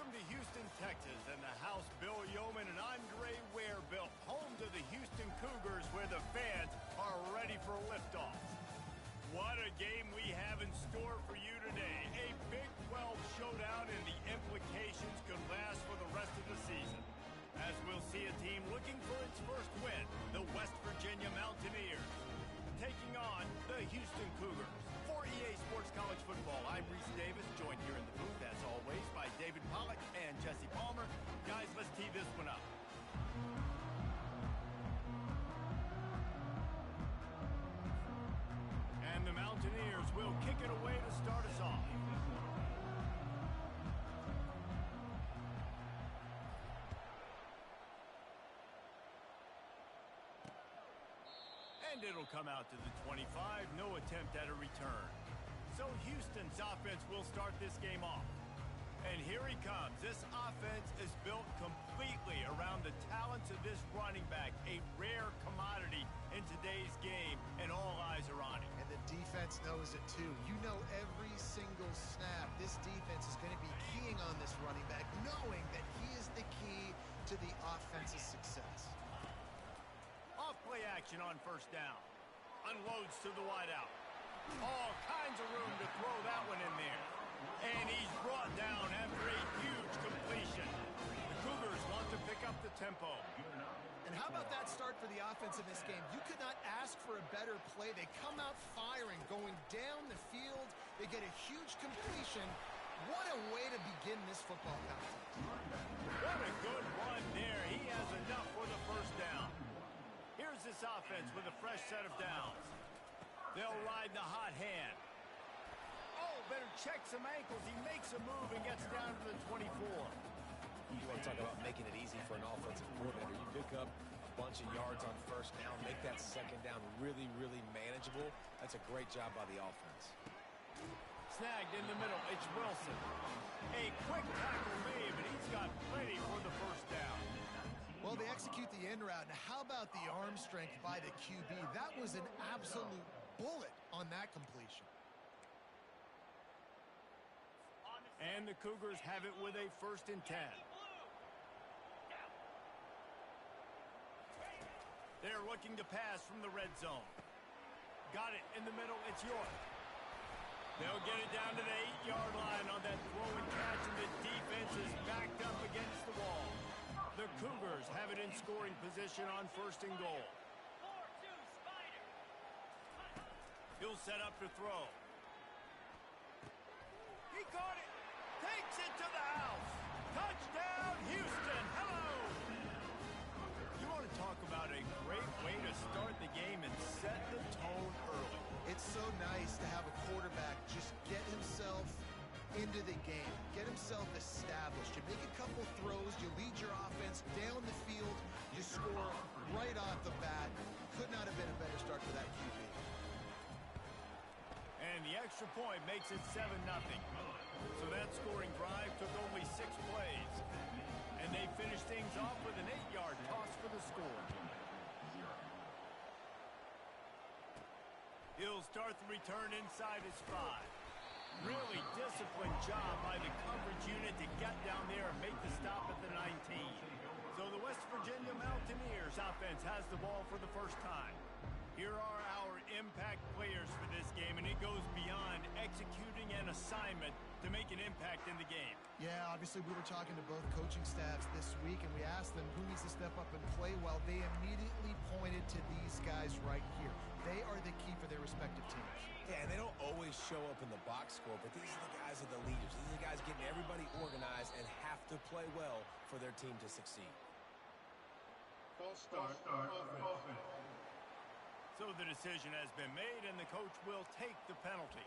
Welcome to Houston, Texas, and the house Bill Yeoman and Andre Ware built, home to the Houston Cougars, where the fans are ready for liftoff. What a game we have in store for you today. A Big 12 showdown, and the implications could last for the rest of the season. As we'll see a team looking for its first win, the West Virginia Mountaineers, taking on the Houston Cougars. For EA Sports College Football, I'm Reese Davis, joined here in the booth, as always, by David Pollack and Jesse Palmer. Guys, let's tee this one up. And the Mountaineers will kick it away to start us off. And it'll come out to the 25, no attempt at a return. So Houston's offense will start this game off. And here he comes. This offense is built completely around the talents of this running back, a rare commodity in today's game, and all eyes are on him. And the defense knows it too. You know every single snap, this defense is going to be keying on this running back, knowing that he is the key to the offense's success. Off-play action on first down. Unloads to the wideout. All kinds of room to throw that one in there. And he's brought down after a huge completion. The Cougars want to pick up the tempo. And how about that start for the offense in this game? You could not ask for a better play. They come out firing, going down the field. They get a huge completion. What a way to begin this football contest. What a good run there. He has enough for the first down. Here's this offense with a fresh set of downs. They'll ride the hot hand. Oh, better check some ankles. He makes a move and gets down to the 24. You want to talk about making it easy for an offensive coordinator. You pick up a bunch of yards on first down, make that second down really, really manageable. That's a great job by the offense. Snagged in the middle. It's Wilson. A quick tackle made, but he's got plenty for the first down. Well, they execute the end route. Now, how about the arm strength by the QB? That was an absolute bullet on that completion. And the Cougars have it with a 1st and 10. They're looking to pass from the red zone. Got it in the middle. It's York. They'll get it down to the 8-yard line on that throw and catch, and the defense is backed up against the wall. The Cougars have it in scoring position on 1st and goal. He'll set up to throw. He caught it. Takes it to the house. Touchdown, Houston. Hello. You want to talk about a great way to start the game and set the tone early. It's so nice to have a quarterback just get himself into the game, get himself established. You make a couple throws, you lead your offense down the field, you score right off the bat. Could not have been a better start for that QB. And the extra point makes it 7-0. So that scoring drive took only 6 plays. And they finished things off with an 8-yard toss for the score. He'll start the return inside his 5. Really disciplined job by the coverage unit to get down there and make the stop at the 19. So the West Virginia Mountaineers offense has the ball for the first time. Here are our impact players for this game, and it goes beyond executing an assignment to make an impact in the game. Yeah, obviously we were talking to both coaching staffs this week, and we asked them who needs to step up and play well. They immediately pointed to these guys right here. They are the key for their respective teams. Yeah, and they don't always show up in the box score, but these are the guys that are the leaders. These are the guys getting everybody organized and have to play well for their team to succeed. False start offense. So the decision has been made, and the coach will take the penalty.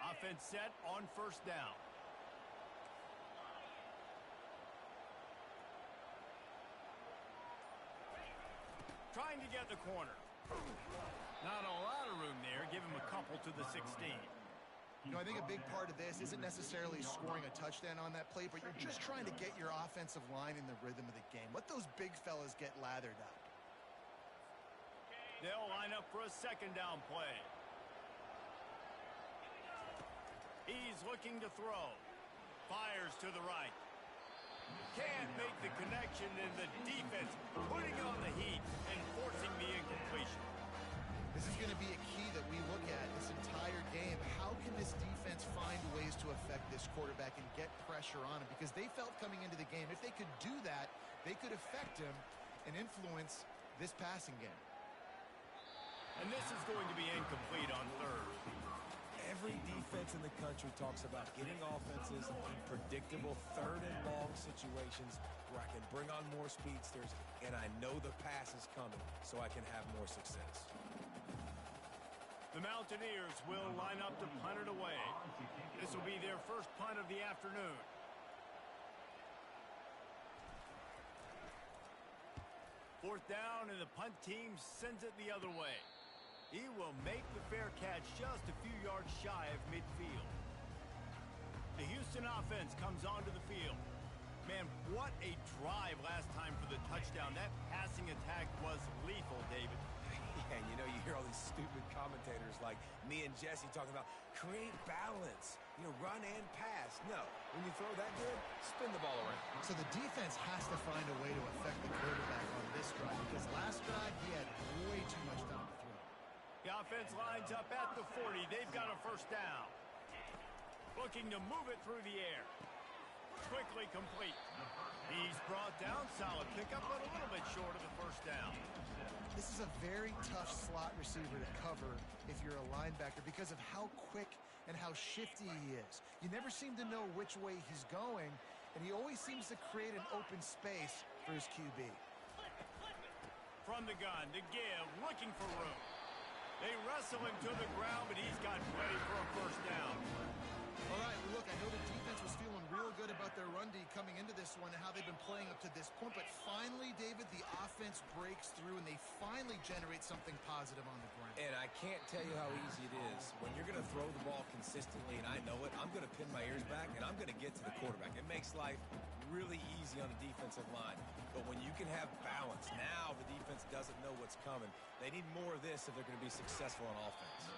Offense set on first down. Trying to get the corner. Not a lot of room there. Give him a couple to the 16. You know, I think a big part of this isn't necessarily scoring a touchdown on that play, but you're just trying to get your offensive line in the rhythm of the game. Let those big fellas get lathered up. They'll line up for a 2nd down play. He's looking to throw. Fires to the right. Can't make the connection, and the defense putting on the heat and forcing the incompletion. This is going to be a key that we look at this entire game. How can this defense find ways to affect this quarterback and get pressure on him? Because they felt coming into the game, if they could do that, they could affect him and influence this passing game. And this is going to be incomplete on third. Every defense in the country talks about getting offenses in predictable third and long situations where I can bring on more speedsters and I know the pass is coming so I can have more success. The Mountaineers will line up to punt it away. This will be their first punt of the afternoon. Fourth down, and the punt team sends it the other way. He will make the fair catch just a few yards shy of midfield. The Houston offense comes onto the field. Man, what a drive last time for the touchdown. That passing attack was lethal, David. Yeah, you know, you hear all these stupid commentators like me and Jesse talking about create balance, you know, run and pass. No, when you throw that good, spin the ball around. So the defense has to find a way to affect the quarterback on this drive because last drive he had way too much time to throw. The offense lines up at the 40. They've got a first down. Looking to move it through the air. Quickly complete. He's brought down. Solid pickup, but a little bit short of the first down. This is a very tough slot receiver to cover if you're a linebacker because of how quick and how shifty he is. You never seem to know which way he's going, and he always seems to create an open space for his QB. From the gun, to give, looking for room. They wrestle him to the ground, but he's got plenty for a first down. All right, well, look, I know the defense was feeling real good about their run D coming into this one and how they've been playing up to this point, but finally, David, the offense breaks through and they finally generate something positive on the ground. And I can't tell you how easy it is. When you're going to throw the ball consistently, and I know it, I'm going to pin my ears back, and I'm going to get to the quarterback. It makes life really easy on the defensive line. But when you can have balance, now the defense doesn't know what's coming. They need more of this if they're going to be successful on offense.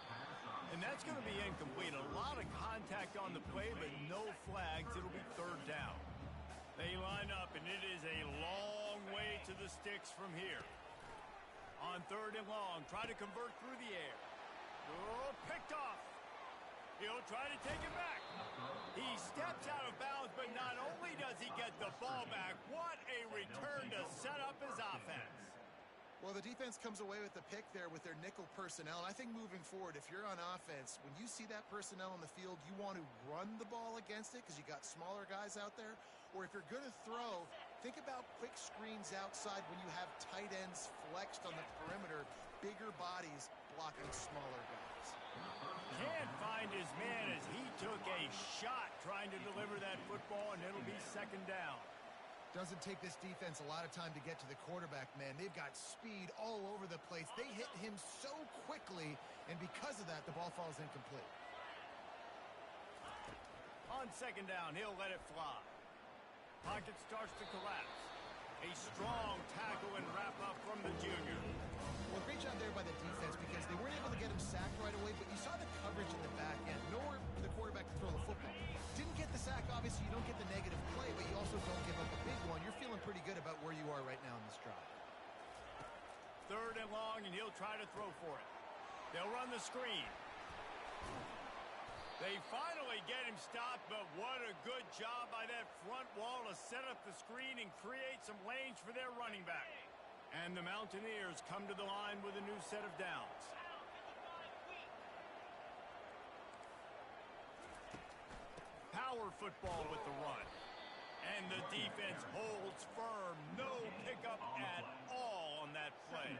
And that's going to be incomplete. A lot of contact on the play, but no flags. It'll be third down. They line up, and it is a long way to the sticks from here. On third and long, try to convert through the air. Oh, picked off. He'll try to take it back. He steps out of bounds, but not only does he get the ball back, what a return to set up his offense. Well, the defense comes away with the pick there with their nickel personnel. And I think moving forward, if you're on offense, when you see that personnel on the field, you want to run the ball against it because you got smaller guys out there. Or if you're going to throw, think about quick screens outside when you have tight ends flexed on the perimeter, bigger bodies blocking smaller guys. Can't find his man as he took a shot trying to deliver that football, and it'll be second down. Doesn't take this defense a lot of time to get to the quarterback, man. They've got speed all over the place. They hit him so quickly, and because of that, the ball falls incomplete. On second down, he'll let it fly. Pocket starts to collapse. A strong tackle and wrap up from the junior. Well, great job there by the defense because they weren't able to get him sacked right away, but you saw the coverage in the back end. Nowhere for the quarterback to throw the football. Didn't get the sack, obviously. You don't get the negative play, but you also don't give up a big one. You're feeling pretty good about where you are right now in this drive. Third and long, and he'll try to throw for it. They'll run the screen. They finally get him stopped, but what a good job by that front wall to set up the screen and create some lanes for their running back. And the Mountaineers come to the line with a new set of downs. Power football with the run. And the defense holds firm. No pickup at all on that play.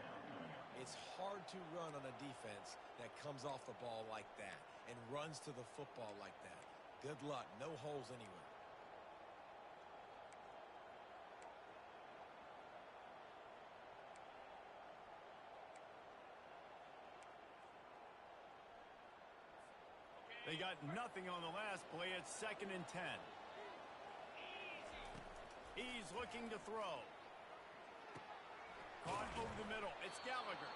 It's hard to run on a defense that comes off the ball like that and runs to the football like that. Good luck. No holes anywhere. They got nothing on the last play. It's second and 10. He's looking to throw. Caught over the middle. It's Gallagher.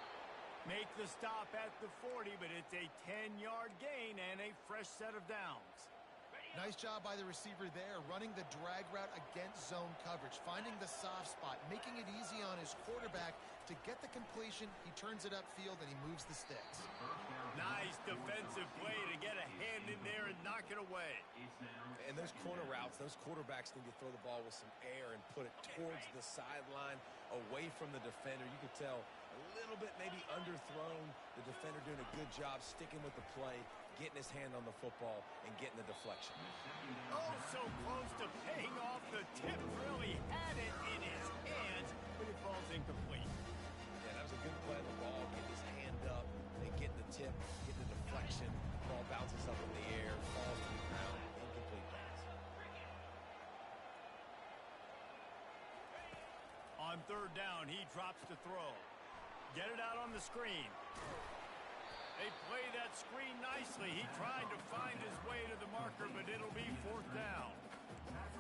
Make the stop at the 40, but it's a 10-yard gain and a fresh set of downs. Nice job by the receiver there, running the drag route against zone coverage, finding the soft spot, making it easy on his quarterback to get the completion. He turns it upfield and he moves the sticks. Nice defensive play to get a hand in there and knock it away. And those corner routes, those quarterbacks need to throw the ball with some air and put it towards the sideline, away from the defender. You could tell a little bit maybe underthrown. The defender doing a good job sticking with the play, getting his hand on the football, and getting the deflection. Oh, so close to paying off. The tip really had it in his hands, but it falls incomplete. Yeah, that was a good play of the ball, getting his hand up, and getting the tip, getting the deflection. Ball bounces up in the air, falls to the ground, incomplete pass. On third down, he drops to throw. Get it out on the screen. They play that screen nicely. He tried to find his way to the marker, but it'll be fourth down.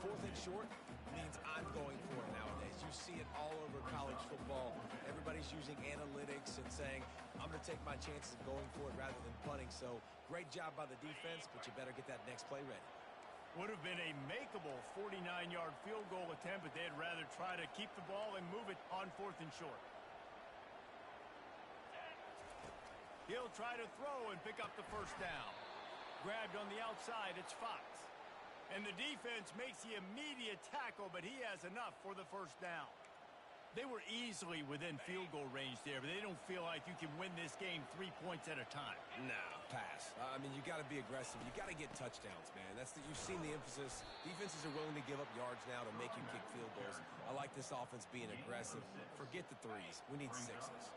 Fourth and short means I'm going for it nowadays. You see it all over college football. Everybody's using analytics and saying, I'm going to take my chances of going for it rather than punting. So great job by the defense, but you better get that next play ready. Would have been a makeable 49-yard field goal attempt, but they'd rather try to keep the ball and move it on fourth and short. He'll try to throw and pick up the first down. Grabbed on the outside, it's Fox. And the defense makes the immediate tackle, but he has enough for the first down. They were easily within field goal range there, but they don't feel like you can win this game 3 points at a time. No, pass. I mean, you got to be aggressive. You got to get touchdowns, man. You've seen the emphasis. Defenses are willing to give up yards now to make you kick field goals. I like this offense being aggressive. Forget the threes. We need sixes.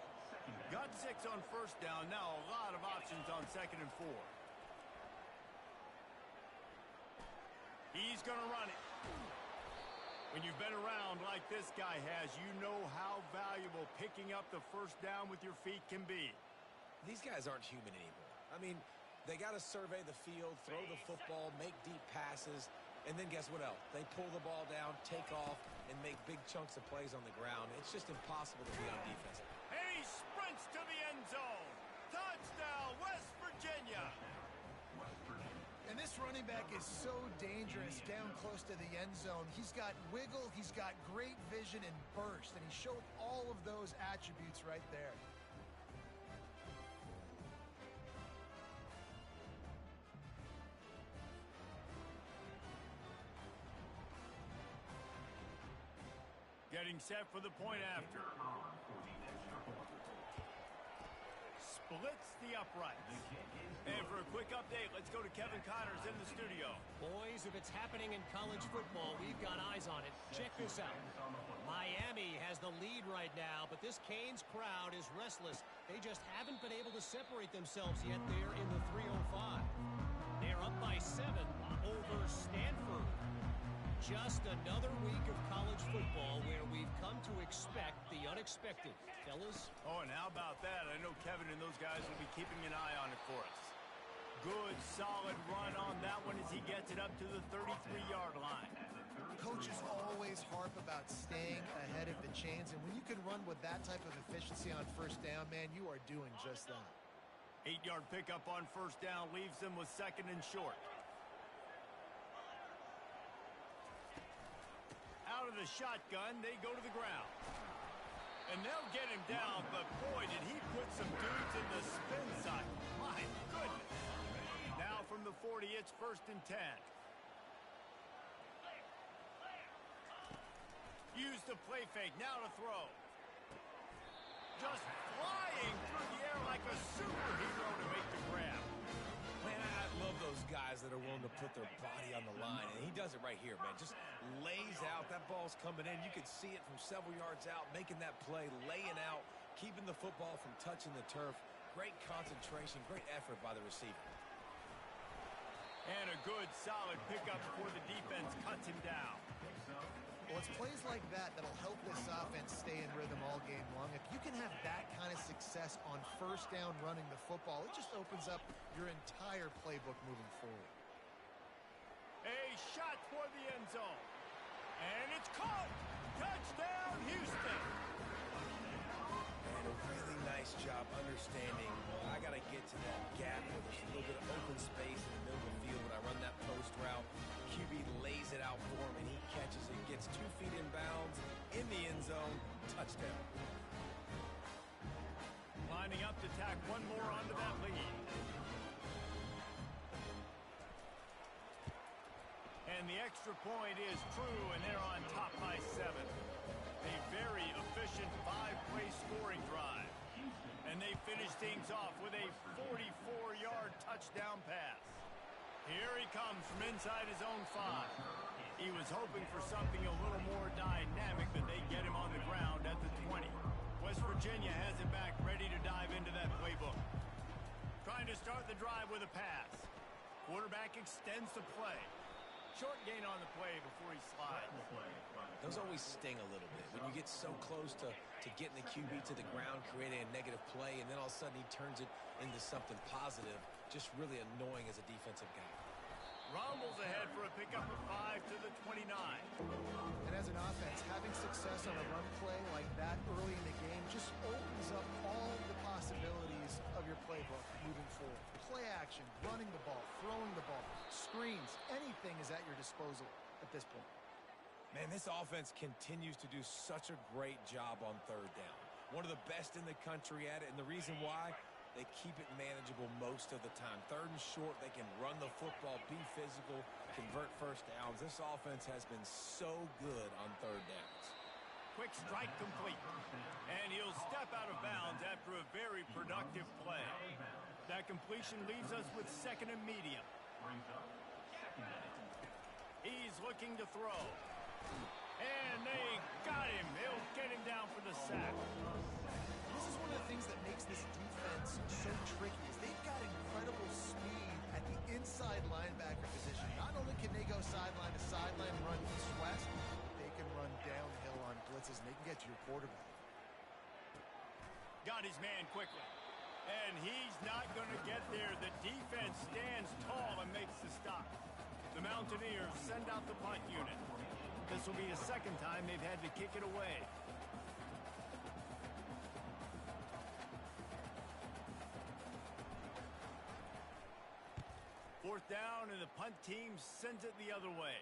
Got 6 on first down. Now a lot of options on second and 4. He's going to run it. When you've been around like this guy has, you know how valuable picking up the first down with your feet can be. These guys aren't human anymore. I mean, they got to survey the field, throw the football, make deep passes, and then guess what else? They pull the ball down, take off, and make big chunks of plays on the ground. It's just impossible to be on defense. And he sprints to the end zone. Touchdown, West Virginia. And this running back is so dangerous down close to the end zone. He's got wiggle, he's got great vision and burst, and he showed all of those attributes right there. Getting set for the point after. Splits the uprights. And for a quick update, let's go to Kevin Connors in the studio. Boys, if it's happening in college football, we've got eyes on it. Check this out. Miami has the lead right now, but this Canes crowd is restless. They just haven't been able to separate themselves yet there in the 305. They're up by 7 over Stanford. Just another week of college football where we've come to expect the unexpected. Fellas? Oh, and how about that? I know Kevin and those guys will be keeping an eye on it for us. Good, solid run on that one as he gets it up to the 33-yard line. Coaches always harp about staying ahead of the chains, and when you can run with that type of efficiency on first down, man, you are doing just that. 8-yard pickup on first down leaves them with second and short. Out of the shotgun, they go to the ground. And they'll get him down, but boy, did he put some dudes in the spin cycle. My goodness. Now from the 40, it's first and 10. Use the play fake, now to throw. Just flying through the air like a superhero to make the grab. Man, I love those guys that are willing to put their body on the line, and he does it right here, man. Just lays out. That ball's coming in. You can see it from several yards out, making that play, laying out, keeping the football from touching the turf. Great concentration, great effort by the receiver. And a good, solid pickup before the defense cuts him down. Well, it's plays like that that'll help this offense stay in rhythm all game long. If you can have that kind of success on first down running the football, it just opens up your entire playbook moving forward. A shot toward the end zone. And it's caught. Touchdown, Houston. And a really nice job understanding I got to get to that gap where there's a little bit of open space in the middle of the field when I run that post route. QB lays it out for him, and he catches it, gets 2 feet in bounds, in the end zone, touchdown. Lining up to tack one more onto that lead. And the extra point is true, and they're on top by 7. A very efficient 5-play scoring drive. And they finish things off with a 44-yard touchdown pass. Here he comes from inside his own 5. He was hoping for something a little more dynamic, that they get him on the ground at the 20. West Virginia has it back, ready to dive into that playbook. Trying to start the drive with a pass. Quarterback extends the play. Short gain on the play before he slides. Those always sting a little bit when you get so close to getting the QB to the ground, creating a negative play, and then all of a sudden he turns it into something positive. Just really annoying as a defensive guy. Rumbles ahead for a pickup of 5 to the 29. And as an offense, having success on a run play like that early in the game just opens up all the possibilities of your playbook moving forward. Play action, running the ball, throwing the ball, screens, anything is at your disposal at this point. Man, this offense continues to do such a great job on third down. One of the best in the country at it, and the reason why, they keep it manageable most of the time. Third and short, they can run the football, be physical, convert first downs. This offense has been so good on third downs. Quick strike complete. And he'll step out of bounds after a very productive play. That completion leaves us with 2nd and medium. He's looking to throw. And they got him. They'll get him down for the sack. This is one of the things that makes this defense so tricky is they've got incredible speed at the inside linebacker position. Not only can they go sideline to sideline, run east-west, they can run downhill on blitzes, and they can get to your quarterback. Got his man quickly. And he's not going to get there. The defense stands tall and makes the stop. The Mountaineers send out the punt unit. This will be the 2nd time they've had to kick it away. Fourth down, and the punt team sends it the other way.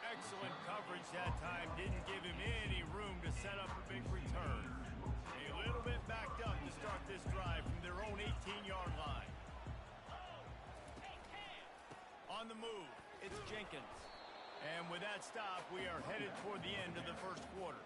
Excellent coverage that time. Didn't give him any room to set up a big return. A little bit backed up to start this drive from their own 18-yard line. On the move, it's Jenkins. And with that stop, we are headed toward the end of the first quarter.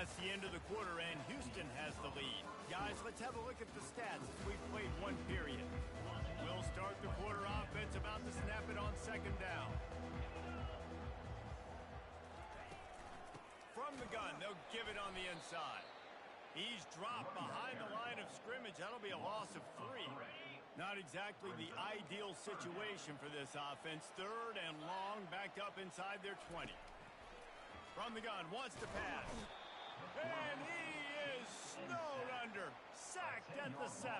That's the end of the quarter, and Houston has the lead. Guys, let's have a look at the stats as we've played one period. We'll start the quarter offense about to snap it on second down. From the gun, they'll give it on the inside. He's dropped behind the line of scrimmage. That'll be a loss of 3. Not exactly the ideal situation for this offense. Third and long, backed up inside their 20. From the gun, wants to pass. And he is snowed under. Sacked at the 7.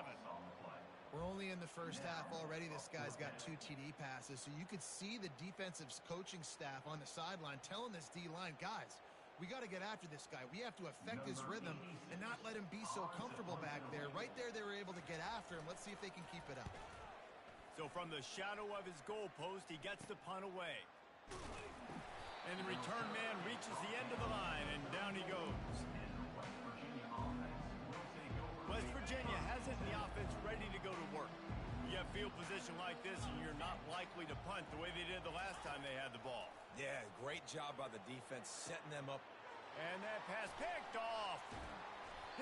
We're only in the first half already. This guy's got 2 TD passes, so you could see the defensive coaching staff on the sideline telling this D-line, guys, we got to get after this guy. We have to affect his rhythm and not let him be so comfortable back there. Right there, they were able to get after him. Let's see if they can keep it up. So from the shadow of his goalpost, he gets the punt away. And the return man reaches the end of the line, and down he goes. West Virginia has it in the offense ready to go to work. You have field position like this, and you're not likely to punt the way they did the last time they had the ball. Yeah, great job by the defense setting them up. And that pass picked off.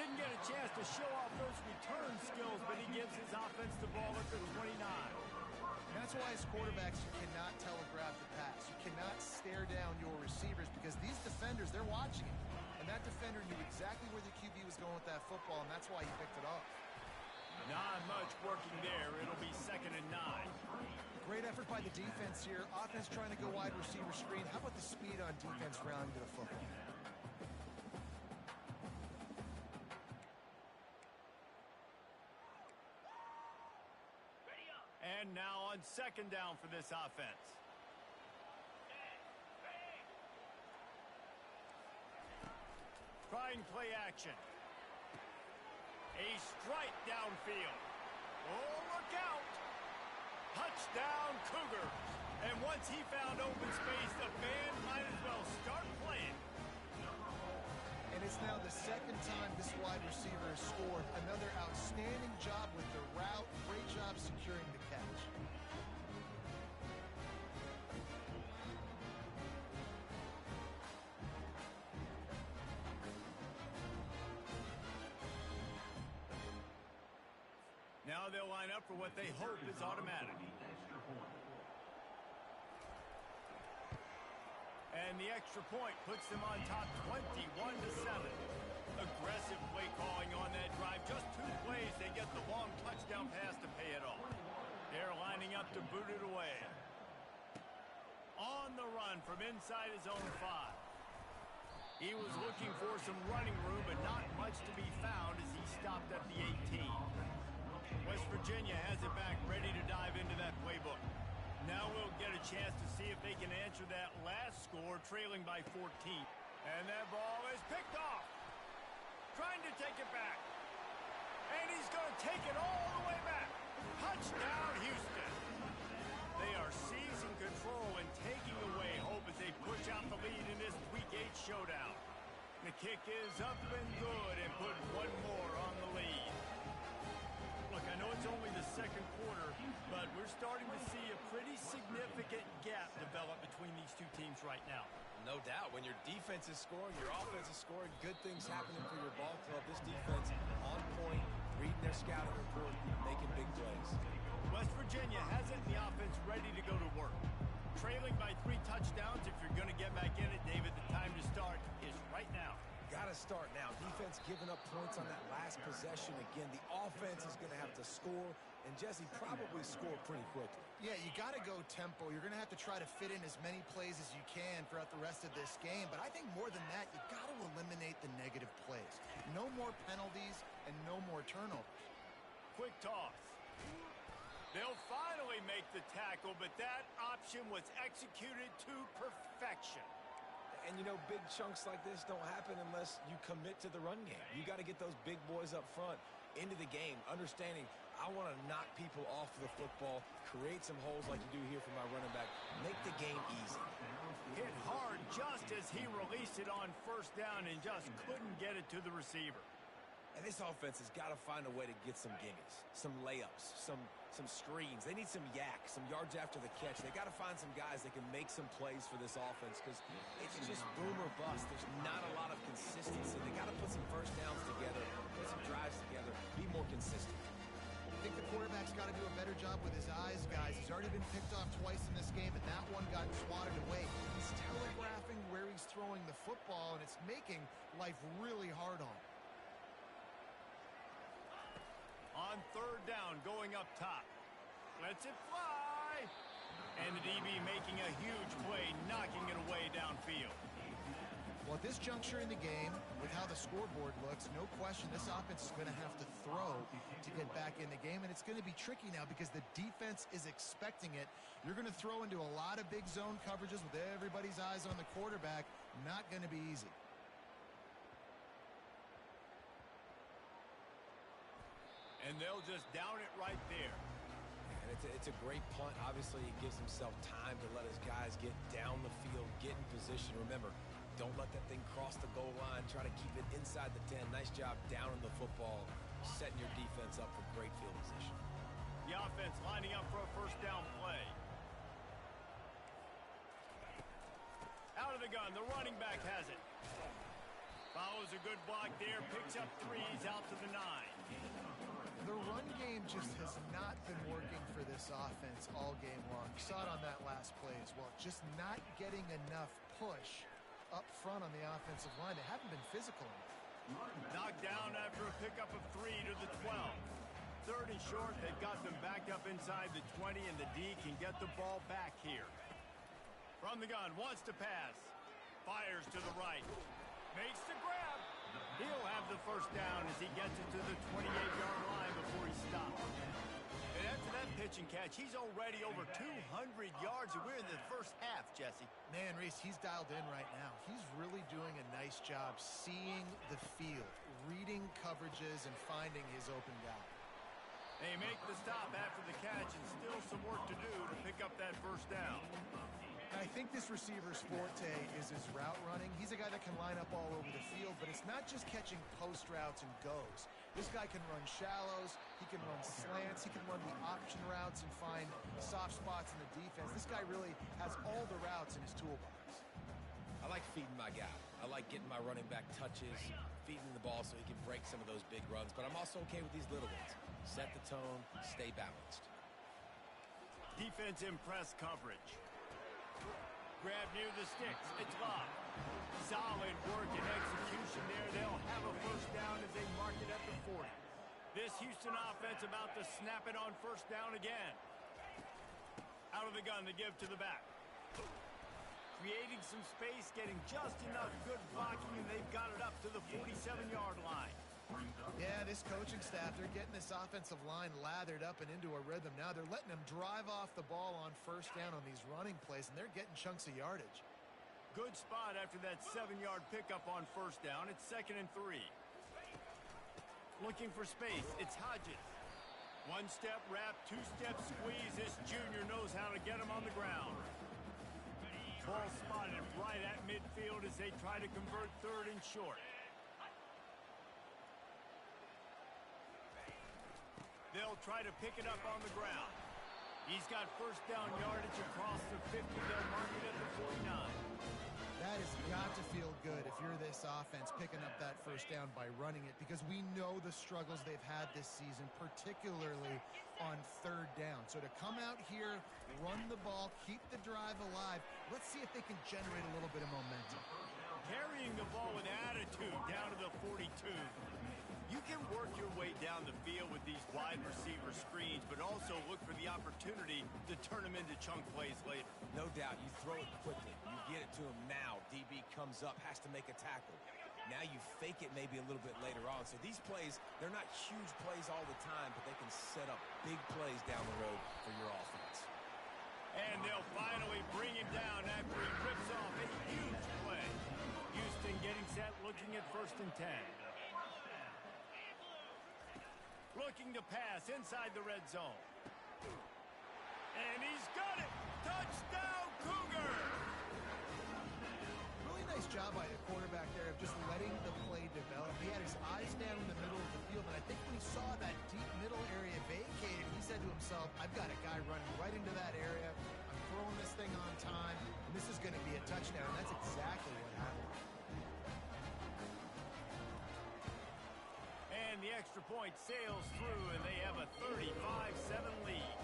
Didn't get a chance to show off those return skills, but he gives his offense the ball at the 29. And that's why as quarterbacks, you cannot telegraph the pass. You cannot stare down your receivers because these defenders, they're watching it. And that defender knew exactly where the QB was going with that football, and that's why he picked it off. Not much working there. It'll be 2nd and 9. Great effort by the defense here. Offense trying to go wide receiver screen. How about the speed on defense rounding to the football? And now on 2nd down for this offense. Trying play action. A strike downfield. Oh, look out. Touchdown Cougars. And once he found open space, the band might as well start playing. And it's now the 2nd time this wide receiver has scored. Another outstanding job with the route. Great job securing the catch. Now they'll line up for what they hope is automatic. And the extra point puts them on top 21-7. Aggressive play calling on that drive. Just 2 plays, they get the long touchdown pass to pay it off. They're lining up to boot it away. On the run from inside his own 5. He was looking for some running room, but not much to be found as he stopped at the 18. West Virginia has it back, ready to dive into that playbook. Now we'll get a chance to see if they can answer that last score, trailing by 14. And that ball is picked off. Trying to take it back. And he's going to take it all the way back. Touchdown, Houston. They are seizing control and taking away hope as they push out the lead in this Week 8 showdown. The kick is up and good and put one more on the lead. Look, I know it's only the 2nd quarter, but we're starting to see a pretty significant gap develop between these 2 teams right now. No doubt. When your defense is scoring, your offense is scoring, good things happening for your ball club. This defense on point, reading their scouting report, making big plays. West Virginia has it in the offense ready to go to work. Trailing by 3 touchdowns. If you're going to get back in it, David, the time to start is right now. Got to start now. Defense giving up points on that last possession. Again, the offense is going to have to score, and Jesse probably score pretty quickly. Yeah, you got to go tempo. You're going to have to try to fit in as many plays as you can throughout the rest of this game. But I think more than that, you got to eliminate the negative plays. No more penalties and no more turnovers. Quick toss. They'll finally make the tackle, but that option was executed to perfection. And, you know, big chunks like this don't happen unless you commit to the run game. You got to get those big boys up front into the game, understanding I want to knock people off the football, create some holes like you do here for my running back, make the game easy. Hit hard just as he released it on 1st down and just couldn't get it to the receiver. And this offense has got to find a way to get some gimmies, some layups, some screens. They need some yak, some yards after the catch. They got to find some guys that can make some plays for this offense because it's just boom or bust. There's not a lot of consistency. They got to put some first downs together, put some drives together, be more consistent. I think the quarterback's got to do a better job with his eyes, guys. He's already been picked off twice in this game, and that one got swatted away. He's telegraphing where he's throwing the football, and it's making life really hard on him. On third down, going up top. Lets it fly. And the DB making a huge play, knocking it away downfield. Well, at this juncture in the game, with how the scoreboard looks, no question this offense is going to have to throw to get back in the game, and it's going to be tricky now because the defense is expecting it. You're going to throw into a lot of big zone coverages with everybody's eyes on the quarterback. Not going to be easy. And they'll just down it right there. And it's a great punt. Obviously, he gives himself time to let his guys get down the field, get in position. Remember, don't let that thing cross the goal line. Try to keep it inside the 10. Nice job down in the football, setting your defense up for great field position. The offense lining up for a first down play. Out of the gun, the running back has it. Follows a good block there, picks up 3, out to the 9. The run game just has not been working for this offense all game long. You saw it on that last play as well. Just not getting enough push up front on the offensive line. They haven't been physical enough. Knocked down after a pickup of 3 to the 12. Third and short, they've got them backed up inside the 20, and the D can get the ball back here. From the gun, wants to pass. Fires to the right. Makes the grab. He'll have the first down as he gets it to the 28-yard line before he stops. And after that pitch and catch, he's already over 200 yards, and we're in the first half, Jesse. Man, Reese, he's dialed in right now. He's really doing a nice job seeing the field, reading coverages, and finding his open guy. They make the stop after the catch, and still some work to do to pick up that first down. I think this receiver's forte is his route running. He's a guy that can line up all over the field, but it's not just catching post routes and goes. This guy can run shallows, he can run slants, he can run the option routes and find soft spots in the defense. This guy really has all the routes in his toolbox. I like feeding my guy. I like getting my running back touches, feeding the ball so he can break some of those big runs, but I'm also okay with these little ones. Set the tone, stay balanced. Defense in press coverage. Grab near the sticks. It's locked. Solid work and execution there. They'll have a first down as they mark it at the 40. This Houston offense about to snap it on first down again. Out of the gun to give to the back. Creating some space, getting just enough good blocking, and they've got it up to the 47-yard line. Yeah, this coaching staff, they're getting this offensive line lathered up and into a rhythm. Now they're letting them drive off the ball on first down on these running plays, and they're getting chunks of yardage. Good spot after that 7-yard pickup on first down. It's 2nd and 3. Looking for space. It's Hodges. One-step wrap, two-step squeeze. This junior knows how to get him on the ground. Ball spotted right at midfield as they try to convert 3rd and short. They'll try to pick it up on the ground. He's got first down yardage across the 50. They'll mark it at the 49. That has got to feel good if you're this offense picking up that first down by running it, because we know the struggles they've had this season, particularly on 3rd down. So to come out here, run the ball, keep the drive alive, let's see if they can generate a little bit of momentum. Carrying the ball with attitude down to the 42. You can work your way down the field with these wide receiver screens, but also look for the opportunity to turn them into chunk plays later. No doubt, you throw it quickly. You get it to him now. DB comes up, has to make a tackle. Now you fake it maybe a little bit later on. So these plays, they're not huge plays all the time, but they can set up big plays down the road for your offense. And they'll finally bring him down after he rips off a huge play. Houston getting set, looking at 1st and 10. Looking to pass inside the red zone. And he's got it! Touchdown, Cougar! Really nice job by the quarterback there of just letting the play develop. He had his eyes down in the middle of I think when he saw that deep middle area vacated, he said to himself, I've got a guy running right into that area. I'm throwing this thing on time, and this is going to be a touchdown. And that's exactly what happened. And the extra point sails through, and they have a 35-7 lead.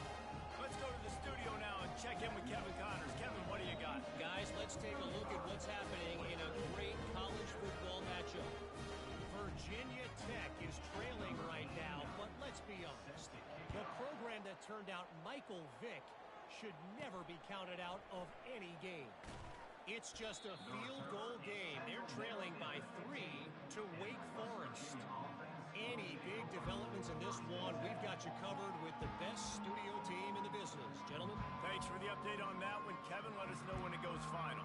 Let's go to the studio now and check in with Kevin Connors. Kevin, what do you got? Guys, let's take a look at what's happening in a great college football matchup. Virginia Tech is trailing right now, but let's be honest. The program that turned out Michael Vick should never be counted out of any game. It's just a field goal game. They're trailing by 3 to Wake Forest. Any big developments in this one, we've got you covered with the best studio team in the business. Gentlemen. Thanks for the update on that one, Kevin. Let us know when it goes final.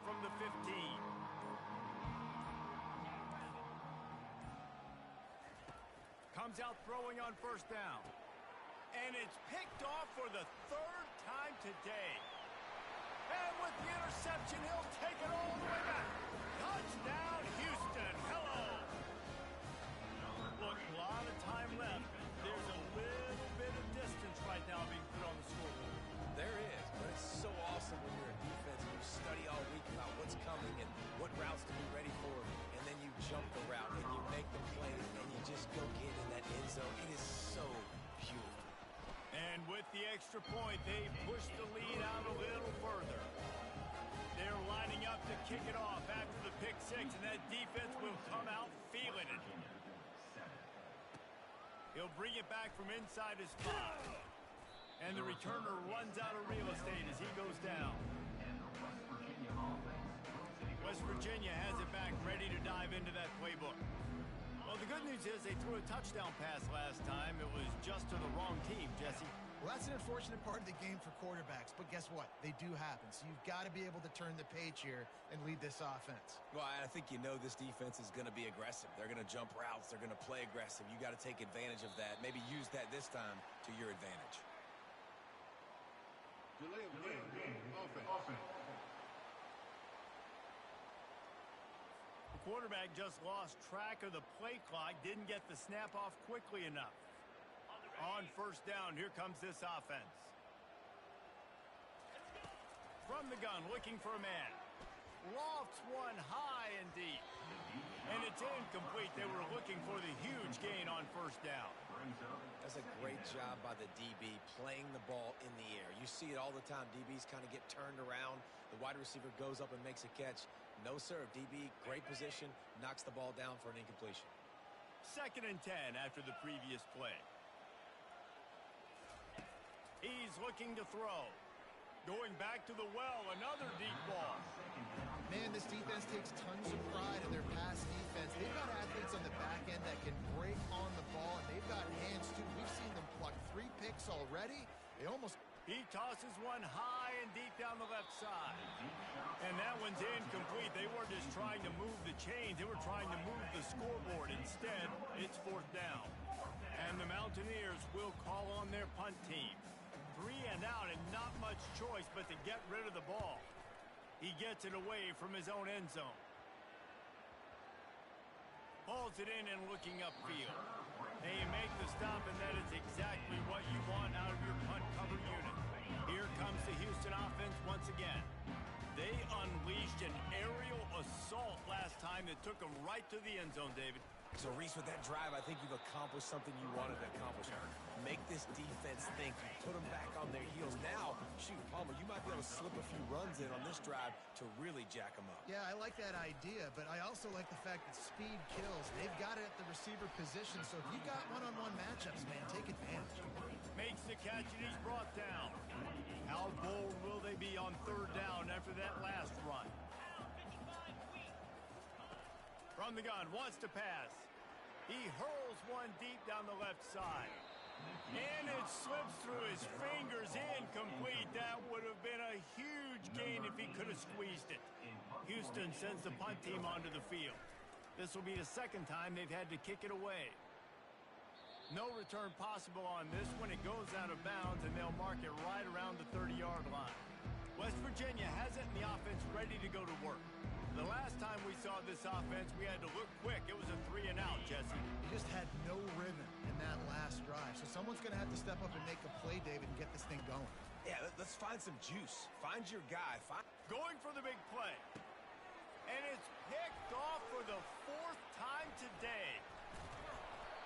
From the 15. Comes out throwing on first down. And it's picked off for the 3rd time today. And with the interception, he'll take it all the way back. Touchdown, Houston. Hello. Look, a lot of time left. There's a little bit of distance right now being put on the scoreboard. There is, but it's so awesome when you're a defense and you study all week about what's coming and what routes to be ready for, and then you jump the route and you make the play and you just go get in that end zone. It is so beautiful. And with the extra point, they push the lead out a little further. They're lining up to kick it off after the pick six, and that defense will come out feeling it. He'll bring it back from inside his 5. And the returner runs out of real estate as he goes down. West Virginia has it back, ready to dive into that playbook. Well, the good news is they threw a touchdown pass last time. It was just to the wrong team, Jesse. Well, that's an unfortunate part of the game for quarterbacks, but guess what? They do happen, so you've got to be able to turn the page here and lead this offense. Well, I think you know this defense is going to be aggressive. They're going to jump routes. They're going to play aggressive. You got to take advantage of that. Maybe use that this time to your advantage. Delay of game. Offense. The quarterback just lost track of the play clock, didn't get the snap off quickly enough. On first down, here comes this offense. From the gun, looking for a man. Lofts one high and deep. And it's incomplete. They were looking for the huge gain on first down. That's a great job by the DB playing the ball in the air. You see it all the time. DBs kind of get turned around. The wide receiver goes up and makes a catch. No serve. DB, great position, knocks the ball down for an incompletion. 2nd and 10 after the previous play. He's looking to throw. Going back to the well, another deep ball. Man, this defense takes tons of pride in their pass defense. They've got athletes on the back end that can break on the ball, and they've got hands, too. We've seen them pluck 3 picks already. They almost... He tosses one high and deep down the left side. And that one's incomplete. They weren't just trying to move the chains. They were trying to move the scoreboard. Instead, it's 4th down. And the Mountaineers will call on their punt team. 3 and out and not much choice but to get rid of the ball. He gets it away from his own end zone. Hauls it in and looking upfield. They make the stop, and that is exactly what you want out of your punt cover unit. Here comes the Houston offense once again. They unleashed an aerial assault last time that took them right to the end zone, David. So, Reese, with that drive, I think you've accomplished something you wanted to accomplish. Make this defense think. Put them back on their heels. Now, shoot, Palmer, you might be able to slip a few runs in on this drive to really jack them up. Yeah, I like that idea, but I also like the fact that speed kills. They've got it at the receiver position, so if you got one-on-one matchups, man, take advantage. Makes the catch, and he's brought down. How bold will they be on 3rd down after that last run? From the gun, wants to pass. He hurls one deep down the left side. And it slips through his fingers, incomplete. That would have been a huge gain if he could have squeezed it. Houston sends the punt team onto the field. This will be the second time they've had to kick it away. No return possible on this when it goes out of bounds, and they'll mark it right around the 30-yard line. West Virginia has it in the offense ready to go to work. The last time we saw this offense, we had to look quick. It was a 3-and-out, Jesse. He just had no rhythm in that last drive. So someone's going to have to step up and make a play, David, and get this thing going. Yeah, let's find some juice. Find your guy. Going for the big play. And it's picked off for the 4th time today.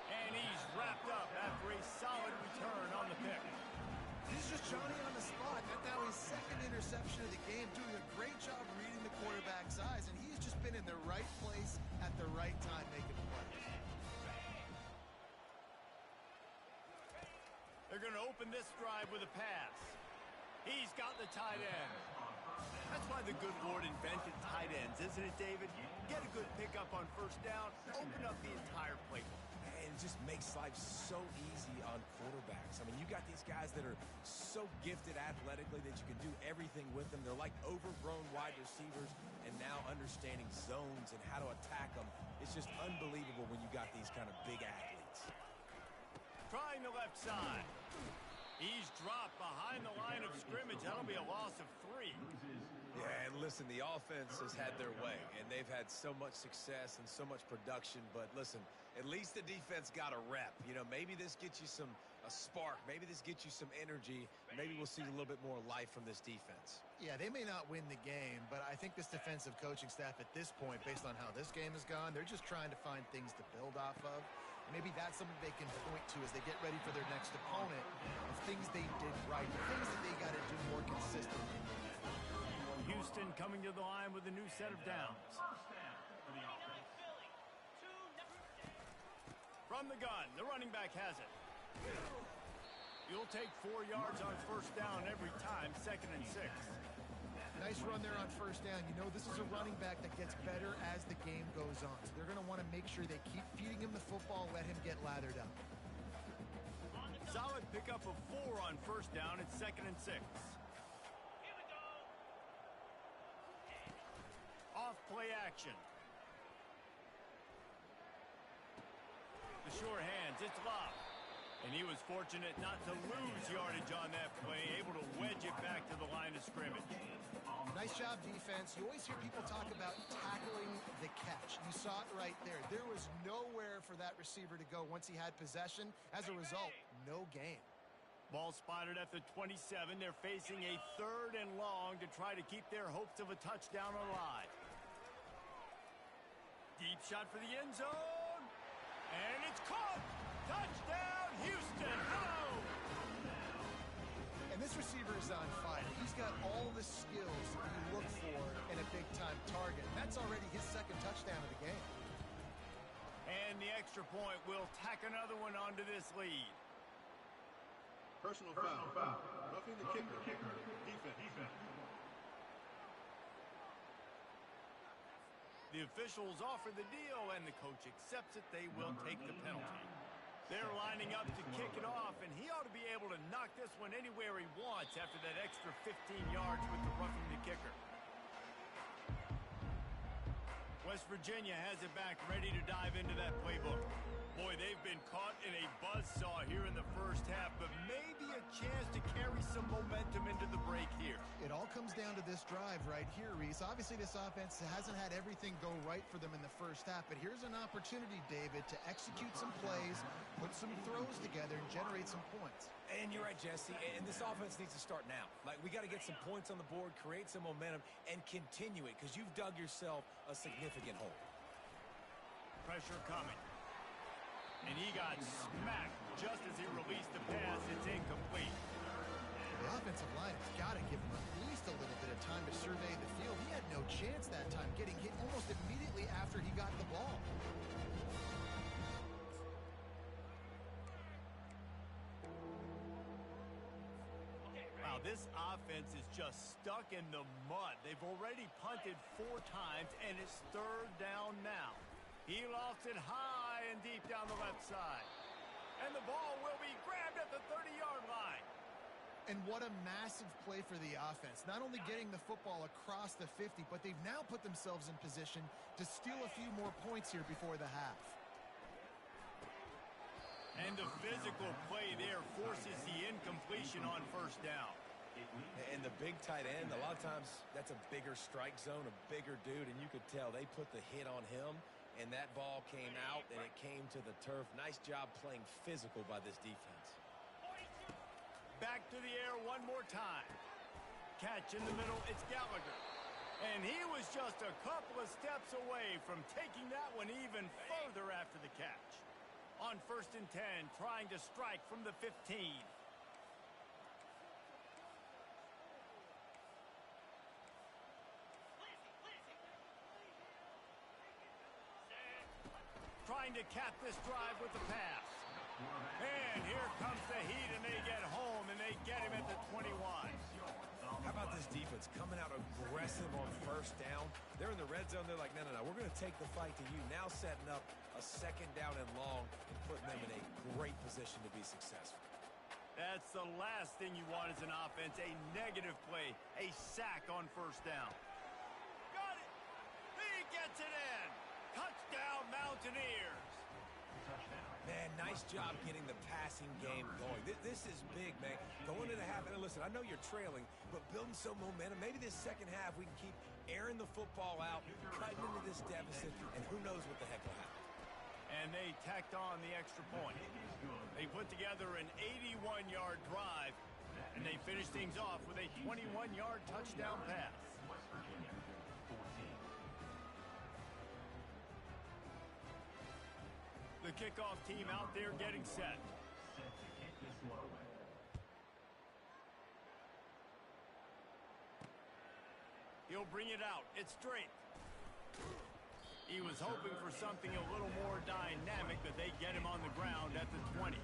And he's wrapped up after a solid return on the pick. He's just Johnny on the spot. That's now his second interception of the game, doing a great job reading the quarterback's eyes, and he's just been in the right place at the right time making plays. They're going to open this drive with a pass. He's got the tight end. That's why the good Lord invented tight ends, isn't it, David? Get a good pickup on first down, open up the entire playbook. And it just makes life so easy on quarterbacks. I mean, you got these guys that are so gifted athletically that you can do everything with them. They're like overgrown wide receivers, and now understanding zones and how to attack them. It's just unbelievable when you got these kind of big athletes. Trying the left side. He's dropped behind the line of scrimmage. That'll be a loss of 3. Yeah, and listen, the offense has had their way, and they've had so much success and so much production. But listen, at least the defense got a rep. You know, maybe this gets you a spark. Maybe this gets you some energy. Maybe we'll see a little bit more life from this defense. Yeah, they may not win the game, but I think this defensive coaching staff at this point, based on how this game has gone, they're just trying to find things to build off of. Maybe that's something they can point to as they get ready for their next opponent of things they did right, things that they got to do more consistently. Houston coming to the line with a new set of downs. From the gun, the running back has it. You'll take 4 yards on first down every time, 2nd and 6. Nice run there on first down. You know, this is a running back that gets better as the game goes on. So they're going to want to make sure they keep feeding him the football, let him get lathered up. Solid pickup of 4 on first down. It's 2nd and 6. Off play action. The sure hands, it's Love. And he was fortunate not to lose yardage on that play, able to wedge it back to the line of scrimmage. Nice job, defense. You always hear people talk about tackling the catch. You saw it right there. There was nowhere for that receiver to go once he had possession. As a result, no gain. Ball spotted at the 27. They're facing a 3rd and long to try to keep their hopes of a touchdown alive. Deep shot for the end zone. And it's caught. Touchdown, Houston. Hello. And this receiver is on fire. He's got all the skills you look for in a big-time target. That's already his 2nd touchdown of the game. And the extra point will tack another one onto this lead. Personal foul. Roughing the kicker. Defense. The officials offer the deal, and the coach accepts it. They will take the penalty. They're lining up to kick it off, and he ought to be able to knock this one anywhere he wants after that extra 15 yards with the roughing the kicker. West Virginia has it back, ready to dive into that playbook. Boy, they've been caught in a buzzsaw here in the first half, but maybe a chance to carry some momentum into the break here. It all comes down to this drive right here, Reese. Obviously, this offense hasn't had everything go right for them in the first half, but here's an opportunity, David, to execute some plays, put some throws together, and generate some points. And you're right, Jesse, and this offense needs to start now. Like, we got to get some points on the board, create some momentum, and continue it, because you've dug yourself a significant hole. Pressure coming. And he got smacked just as he released the pass. It's incomplete. The offensive line has got to give him at least a little bit of time to survey the field. He had no chance that time, getting hit almost immediately after he got the ball. Wow, this offense is just stuck in the mud. They've already punted 4 times, and it's 3rd down now. He lofts it high. high and deep down the left side. And the ball will be grabbed at the 30-yard line. And what a massive play for the offense. Not only getting the football across the 50, but they've now put themselves in position to steal a few more points here before the half. And the physical play there forces the incompletion on first down. And the big tight end, a lot of times that's a bigger strike zone, a bigger dude, and you could tell they put the hit on him, and that ball came out, and it came to the turf. Nice job playing physical by this defense. Back to the air one more time. Catch in the middle, it's Gallagher. And he was just a couple of steps away from taking that one even further after the catch. On 1st and 10, trying to strike from the 15. Trying to cap this drive with the pass. And here comes the heat, and they get home, and they get him at the 21. How about this defense coming out aggressive on first down? They're in the red zone. They're like, no, we're going to take the fight to you. Now setting up a 2nd down and long and putting them in a great position to be successful. That's the last thing you want as an offense, a negative play, a sack on first down. Got it! He gets it in! Touchdown, Mountaineers! Man, nice job getting the passing game going. This is big, man. Going into the half, and listen, I know you're trailing, but building some momentum. Maybe this second half we can keep airing the football out, cutting into this deficit, and who knows what the heck will happen. And they tacked on the extra point. They put together an 81-yard drive, and they finished things off with a 21-yard touchdown pass. The kickoff team out there getting set. He'll bring it out. It's straight. He was hoping for something a little more dynamic, but they get him on the ground at the 20.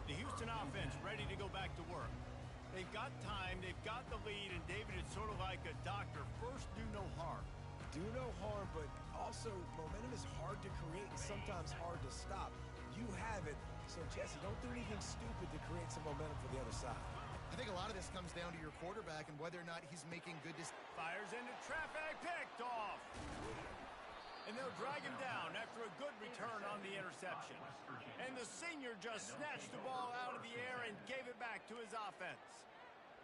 The Houston offense ready to go back to work. They've got time, they've got the lead, and David, it's sort of like a doctor. First, do no harm. Do no harm, but also momentum is hard to create and sometimes hard to stop. You have it, so Jesse, don't do anything stupid to create some momentum for the other side. I think a lot of this comes down to your quarterback and whether or not he's making good decisions. Fires into traffic, picked off. And they'll drag him down after a good return on the interception. And the senior just snatched the ball out of the air and gave it back to his offense.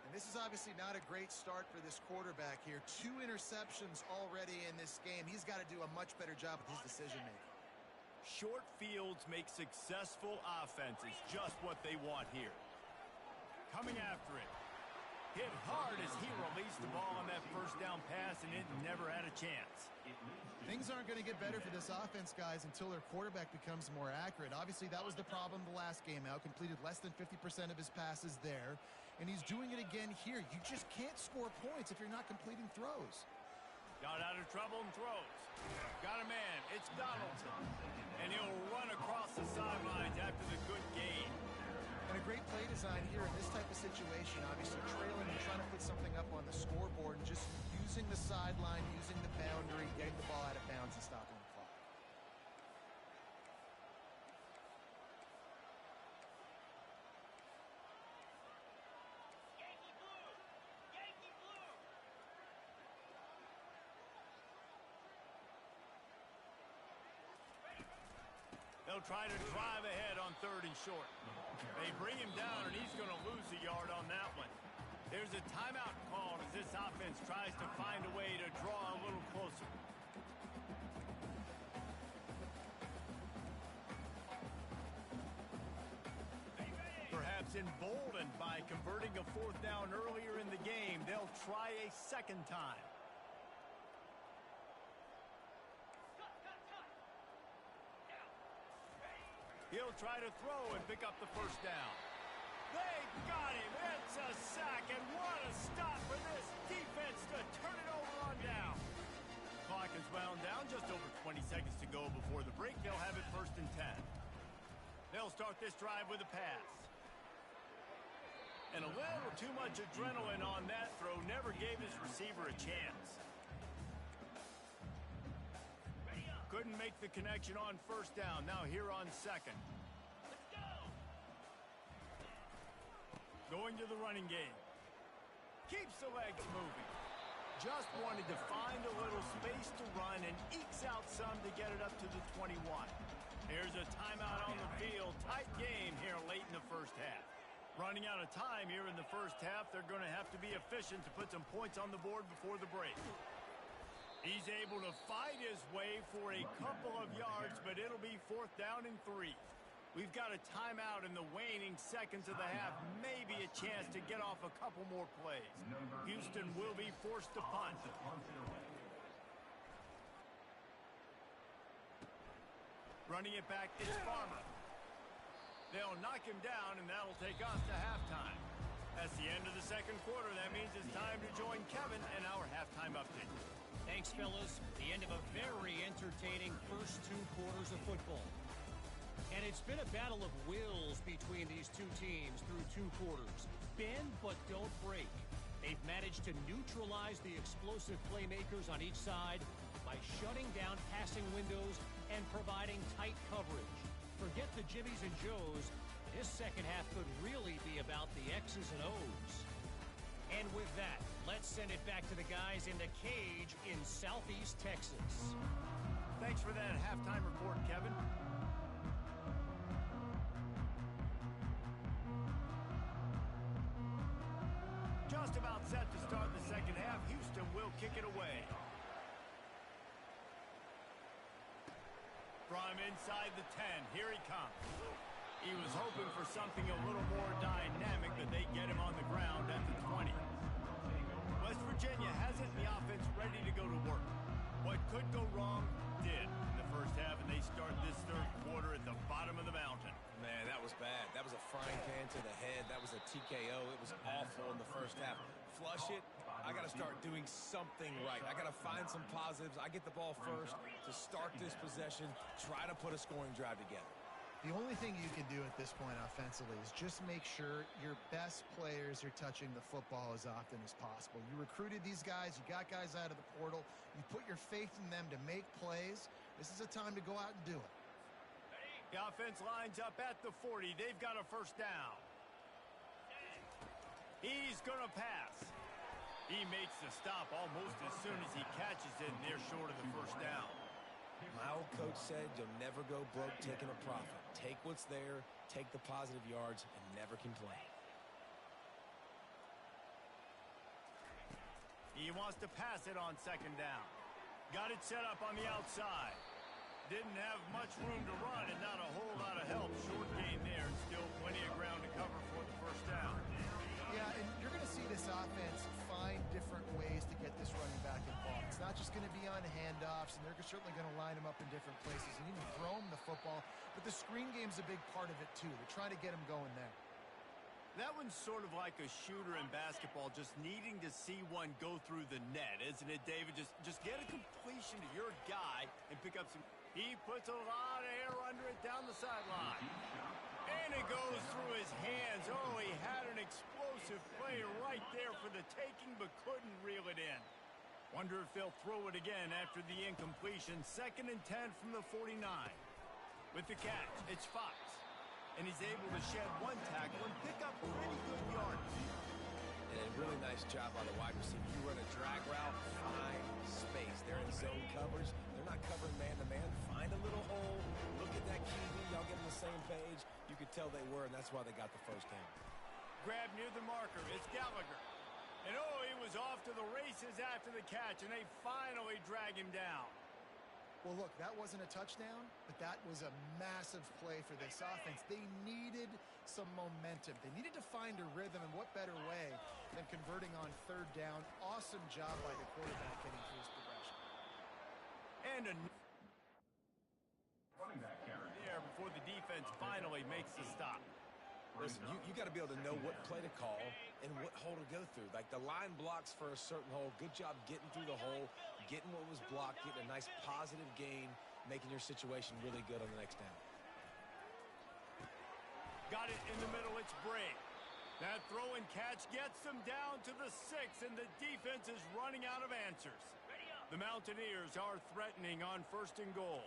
And this is obviously not a great start for this quarterback here. 2 interceptions already in this game. He's got to do a much better job with his decision-making. Short fields make successful offenses, just what they want here. Coming after it. Hit hard as he released the ball on that first down pass, and it never had a chance. Things aren't going to get better for this offense, guys, until their quarterback becomes more accurate. Obviously, that was the problem the last game out. Completed less than 50% of his passes there. And he's doing it again here. You just can't score points if you're not completing throws. Got out of trouble and throws. Got a man. It's Donaldson. And he'll run across the sidelines after the good gain. And a great play design here in this type of situation. Obviously trailing and trying to put something up on the scoreboard and just using the sideline, using the boundary, getting the ball out of bounds and stopping the clock. They'll try to drive ahead on 3rd and short. They bring him down, and he's going to lose a yard on that one. There's a timeout called as this offense tries to find a way to draw a little closer. Perhaps emboldened by converting a 4th down earlier in the game, they'll try a 2nd time. He'll try to throw and pick up the 1st down. They got him. It's a sack, and what a stop for this defense to turn it over on down. Clock is wound down, just over 20 seconds to go before the break. They'll have it 1st and 10. They'll start this drive with a pass. And a little too much adrenaline on that throw never gave his receiver a chance. Couldn't make the connection on first down. Now here on second. Going to the running game. Keeps the legs moving. Just wanted to find a little space to run and ekes out some to get it up to the 21. Here's a timeout on the field. Tight game here late in the first half. Running out of time here in the first half. They're going to have to be efficient to put some points on the board before the break. He's able to fight his way for a couple of yards, but it'll be 4th down and 3. We've got a timeout in the waning seconds of the half. Maybe a chance to get off a couple more plays. Houston will be forced to punt. Running it back is Farmer. They'll knock him down, and that'll take us to halftime. That's the end of the second quarter. That means it's time to join Kevin and our halftime update. Thanks, fellas. The end of a very entertaining first 2 quarters of football. And it's been a battle of wills between these two teams through 2 quarters. Bend but don't break. They've managed to neutralize the explosive playmakers on each side by shutting down passing windows and providing tight coverage. Forget the Jimmies and Joes. This second half could really be about the X's and O's. And with that, let's send it back to the guys in the cage in Southeast Texas. Thanks for that halftime report, Kevin. Just about set to start the second half. Houston will kick it away. From inside the 10, here he comes. He was hoping for something a little more dynamic, but they get him on the ground at the 20. West Virginia has it in the offense ready to go to work. What could go wrong did in the first half, and they start this third quarter at the bottom of the mountain. Man, that was bad. That was a frying pan to the head. That was a TKO. It was awful in the first half. Flush it. I got to start doing something right. I got to find some positives. I get the ball first to start this possession, try to put a scoring drive together. The only thing you can do at this point offensively is just make sure your best players are touching the football as often as possible. You recruited these guys. You got guys out of the portal. You put your faith in them to make plays. This is a time to go out and do it. The offense lines up at the 40. They've got a first down. He's going to pass. He makes the stop almost as soon as he catches it, and they're short of the first down. My old coach said you'll never go broke taking a profit. Take what's there, take the positive yards, and never complain. He wants to pass it on second down. Got it set up on the outside. Didn't have much room to run and not a whole lot of help. Short gain there, and still plenty of ground to cover for the first down. Yeah, and you're going to see this offense find different ways to get this running back involved. It's not just going to be on handoffs, and they're certainly going to line him up in different places and even throw him the football. But the screen game's a big part of it, too. They're trying to get him going there. That one's sort of like a shooter in basketball, just needing to see one go through the net, isn't it, David? Just get a completion to your guy and pick up some... He puts a lot of air under it down the sideline. And it goes through his hands. Oh, he had an explosive play right there for the taking, but couldn't reel it in. Wonder if they'll throw it again after the incompletion. 2nd and 10 from the 49. With the catch, it's Fox. And he's able to shed one tackle and pick up pretty good yards. And a really nice job by the wide receiver. You run a drag route, find space. They're in zone covers. They're not covering man-to-man. Find a little hole. Look at that QB. Y'all get on the same page. You could tell they were, and that's why they got the first down. Grab near the marker. It's Gallagher. And oh, he was off to the races after the catch, and they finally drag him down. Well, look, that wasn't a touchdown, but that was a massive play for this offense. They needed some momentum. They needed to find a rhythm, and what better way than converting on 3rd down. Awesome job by the quarterback getting through his progression. And a running back carry there before the defense finally makes the stop. Listen, you got to be able to know what play to call and what hole to go through. Like the line blocks for a certain hole. Good job getting through the hole, getting what was blocked, getting a nice positive gain, making your situation really good on the next down. Got it in the middle. It's Bray. That throw and catch gets them down to the 6, and the defense is running out of answers. The Mountaineers are threatening on 1st and goal.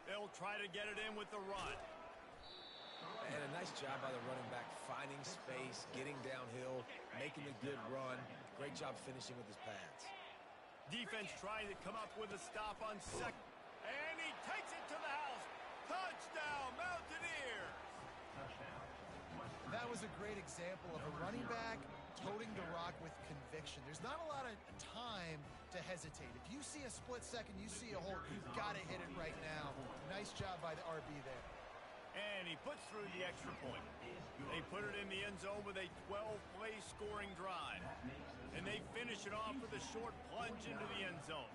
They'll try to get it in with the run. And a nice job by the running back, finding space, getting downhill, making a good run. Great job finishing with his pads. Defense trying to come up with a stop on 2nd. And he takes it to the house. Touchdown, Mountaineers! That was a great example of a running back toting the rock with conviction. There's not a lot of time to hesitate. If you see a split second, you see a hole, you've got to hit it right now. Nice job by the RB there. And he puts through the extra point. They put it in the end zone with a 12-play scoring drive. And they finish it off with a short plunge into the end zone.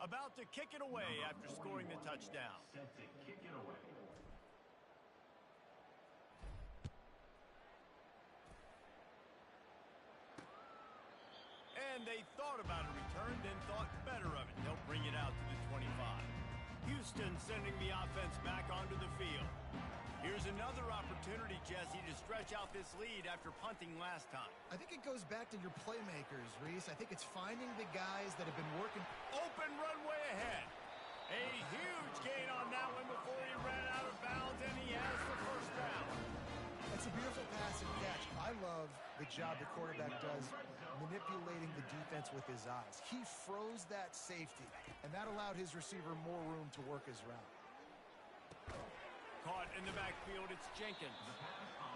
About to kick it away after scoring the touchdown. Set to kick it away. And they thought about a return, then thought better of it. They'll bring it out to the 25. Houston sending the offense back onto the field. Here's another opportunity, Jesse, to stretch out this lead after punting last time. I think it goes back to your playmakers, Reese. I think it's finding the guys that have been working. Open runway ahead. A huge gain on that one before he ran out of bounds, and he has the first down. That's a beautiful pass and catch. I love the job the quarterback does manipulating the defense with his eyes. He froze that safety, and that allowed his receiver more room to work his route. Caught in the backfield, it's Jenkins.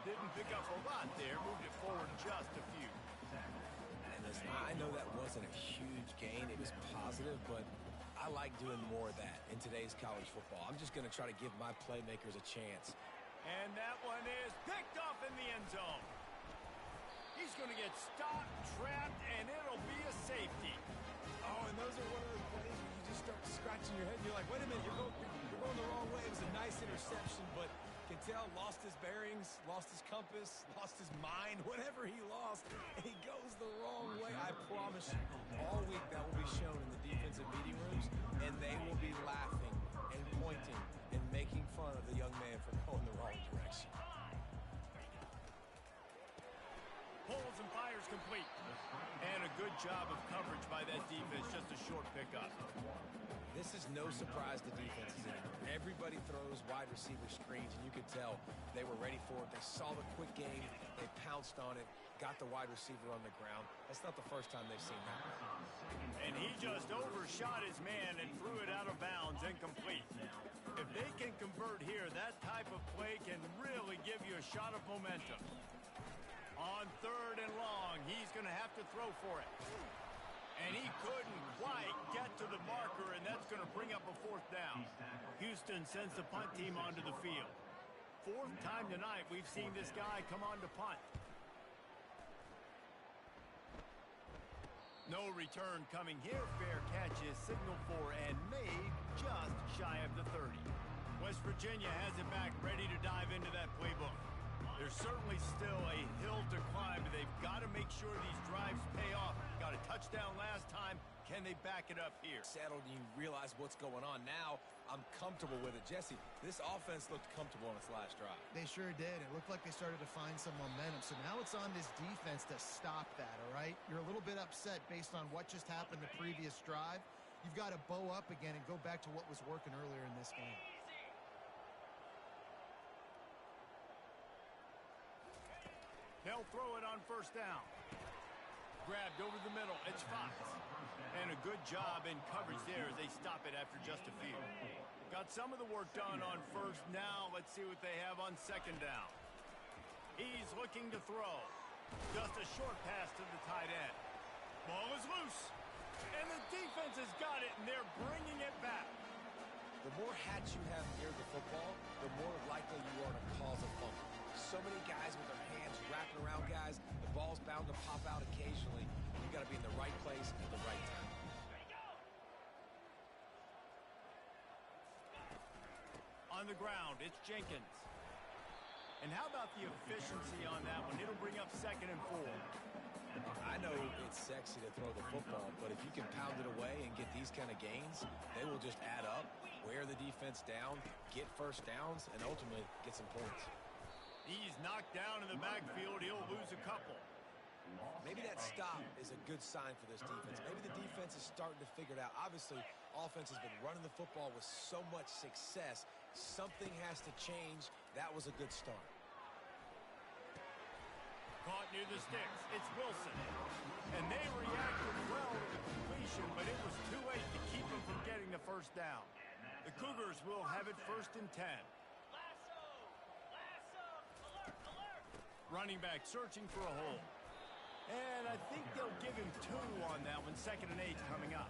Didn't pick up a lot there, moved it forward just a few. And listen, I know that wasn't a huge gain. It was positive, but I like doing more of that in today's college football. I'm just going to try to give my playmakers a chance. And that one is picked off in the end zone. He's going to get stopped, trapped, and it'll be a safety. Oh, and those are one of those plays where you just start scratching your head. And you're like, wait a minute, you're going the wrong way. It was a nice interception, but Cantell lost his bearings, lost his compass, lost his mind, whatever he lost, and he goes the wrong way. I promise you, all week that will be shown in the defensive meeting rooms, and they will be laughing and pointing and making fun of the young man for going the wrong direction. Pulls and fires complete. And a good job of coverage by that defense, just a short pickup. This is no surprise to defenses anymore. Everybody throws wide receiver screens, and you could tell they were ready for it. They saw the quick game. They pounced on it, got the wide receiver on the ground. That's not the first time they've seen that. And he just overshot his man and threw it out of bounds, incomplete. If they can convert here, that type of play can really shot of momentum. On 3rd and long, he's going to have to throw for it. And he couldn't quite get to the marker, and that's going to bring up a 4th down. Houston sends the punt team onto the field. 4th time tonight we've seen this guy come on to punt. No return coming here. Fair catch is signaled for and made just shy of the 30. West Virginia has it back, ready to dive into that playbook. There's certainly still a hill to climb, but they've got to make sure these drives pay off. Got a touchdown last time. Can they back it up here? Settled and you realize what's going on. Now I'm comfortable with it. Jesse, this offense looked comfortable on its last drive. They sure did. It looked like they started to find some momentum. So now it's on this defense to stop that, all right? You're a little bit upset based on what just happened the previous drive. You've got to bow up again and go back to what was working earlier in this game. They'll throw it on 1st down. Grabbed over the middle. It's Fox. And a good job in coverage there as they stop it after just a few. Got some of the work done on 1st. Now let's see what they have on 2nd down. He's looking to throw. Just a short pass to the tight end. Ball is loose. And the defense has got it, and they're bringing it back. The more hats you have near the football, the more likely you are to cause a fumble. So many guys with their hands wrapping around guys. The ball's bound to pop out occasionally. You got to be in the right place at the right time. On the ground, it's Jenkins. And how about the efficiency on that one? It'll bring up 2nd and 4. I know it's sexy to throw the football, but if you can pound it away and get these kind of gains, they will just add up, wear the defense down, get 1st downs, and ultimately get some points. He's knocked down in the backfield. He'll lose a couple. Maybe that stop is a good sign for this defense. Maybe the defense is starting to figure it out. Obviously, offense has been running the football with so much success. Something has to change. That was a good start. Caught near the sticks. It's Wilson. And they reacted well to the completion, but it was too late to keep them from getting the 1st down. The Cougars will have it 1st and 10. Running back searching for a hole. And I think they'll give him 2 on that one. 2nd and 8 coming up.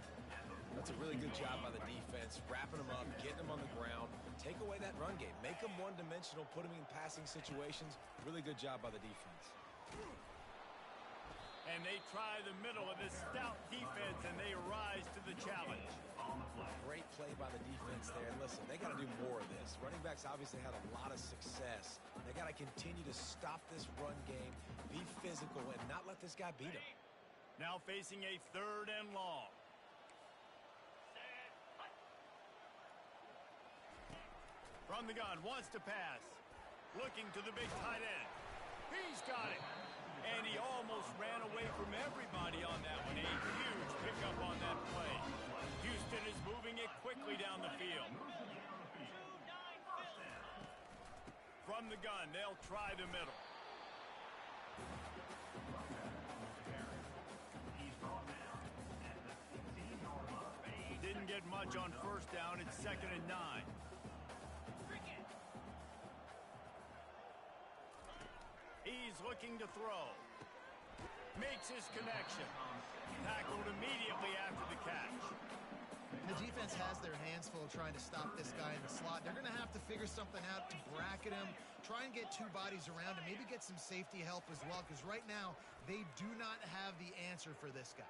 That's a really good job by the defense, wrapping them up, getting them on the ground. Take away that run game. Make them one-dimensional, put them in passing situations. Really good job by the defense. And they try the middle of this stout defense, and they rise to the challenge. Great play by the defense there. And listen, they got to do more of this. Running backs obviously had a lot of success. They got to continue to stop this run game, be physical, and not let this guy beat them. Now facing a 3rd and long. From the gun, wants to pass. Looking to the big tight end. He's got it. And he almost ran away from everybody on that one. A huge pickup on that play. Houston is moving it quickly down the field. From the gun, they'll try the middle. Didn't get much on 1st down. It's 2nd and 9. He's looking to throw. Makes his connection. Tackled immediately after the catch. The defense has their hands full trying to stop this guy in the slot. They're going to have to figure something out to bracket him, try and get 2 bodies around him, maybe get some safety help as well, because right now they do not have the answer for this guy.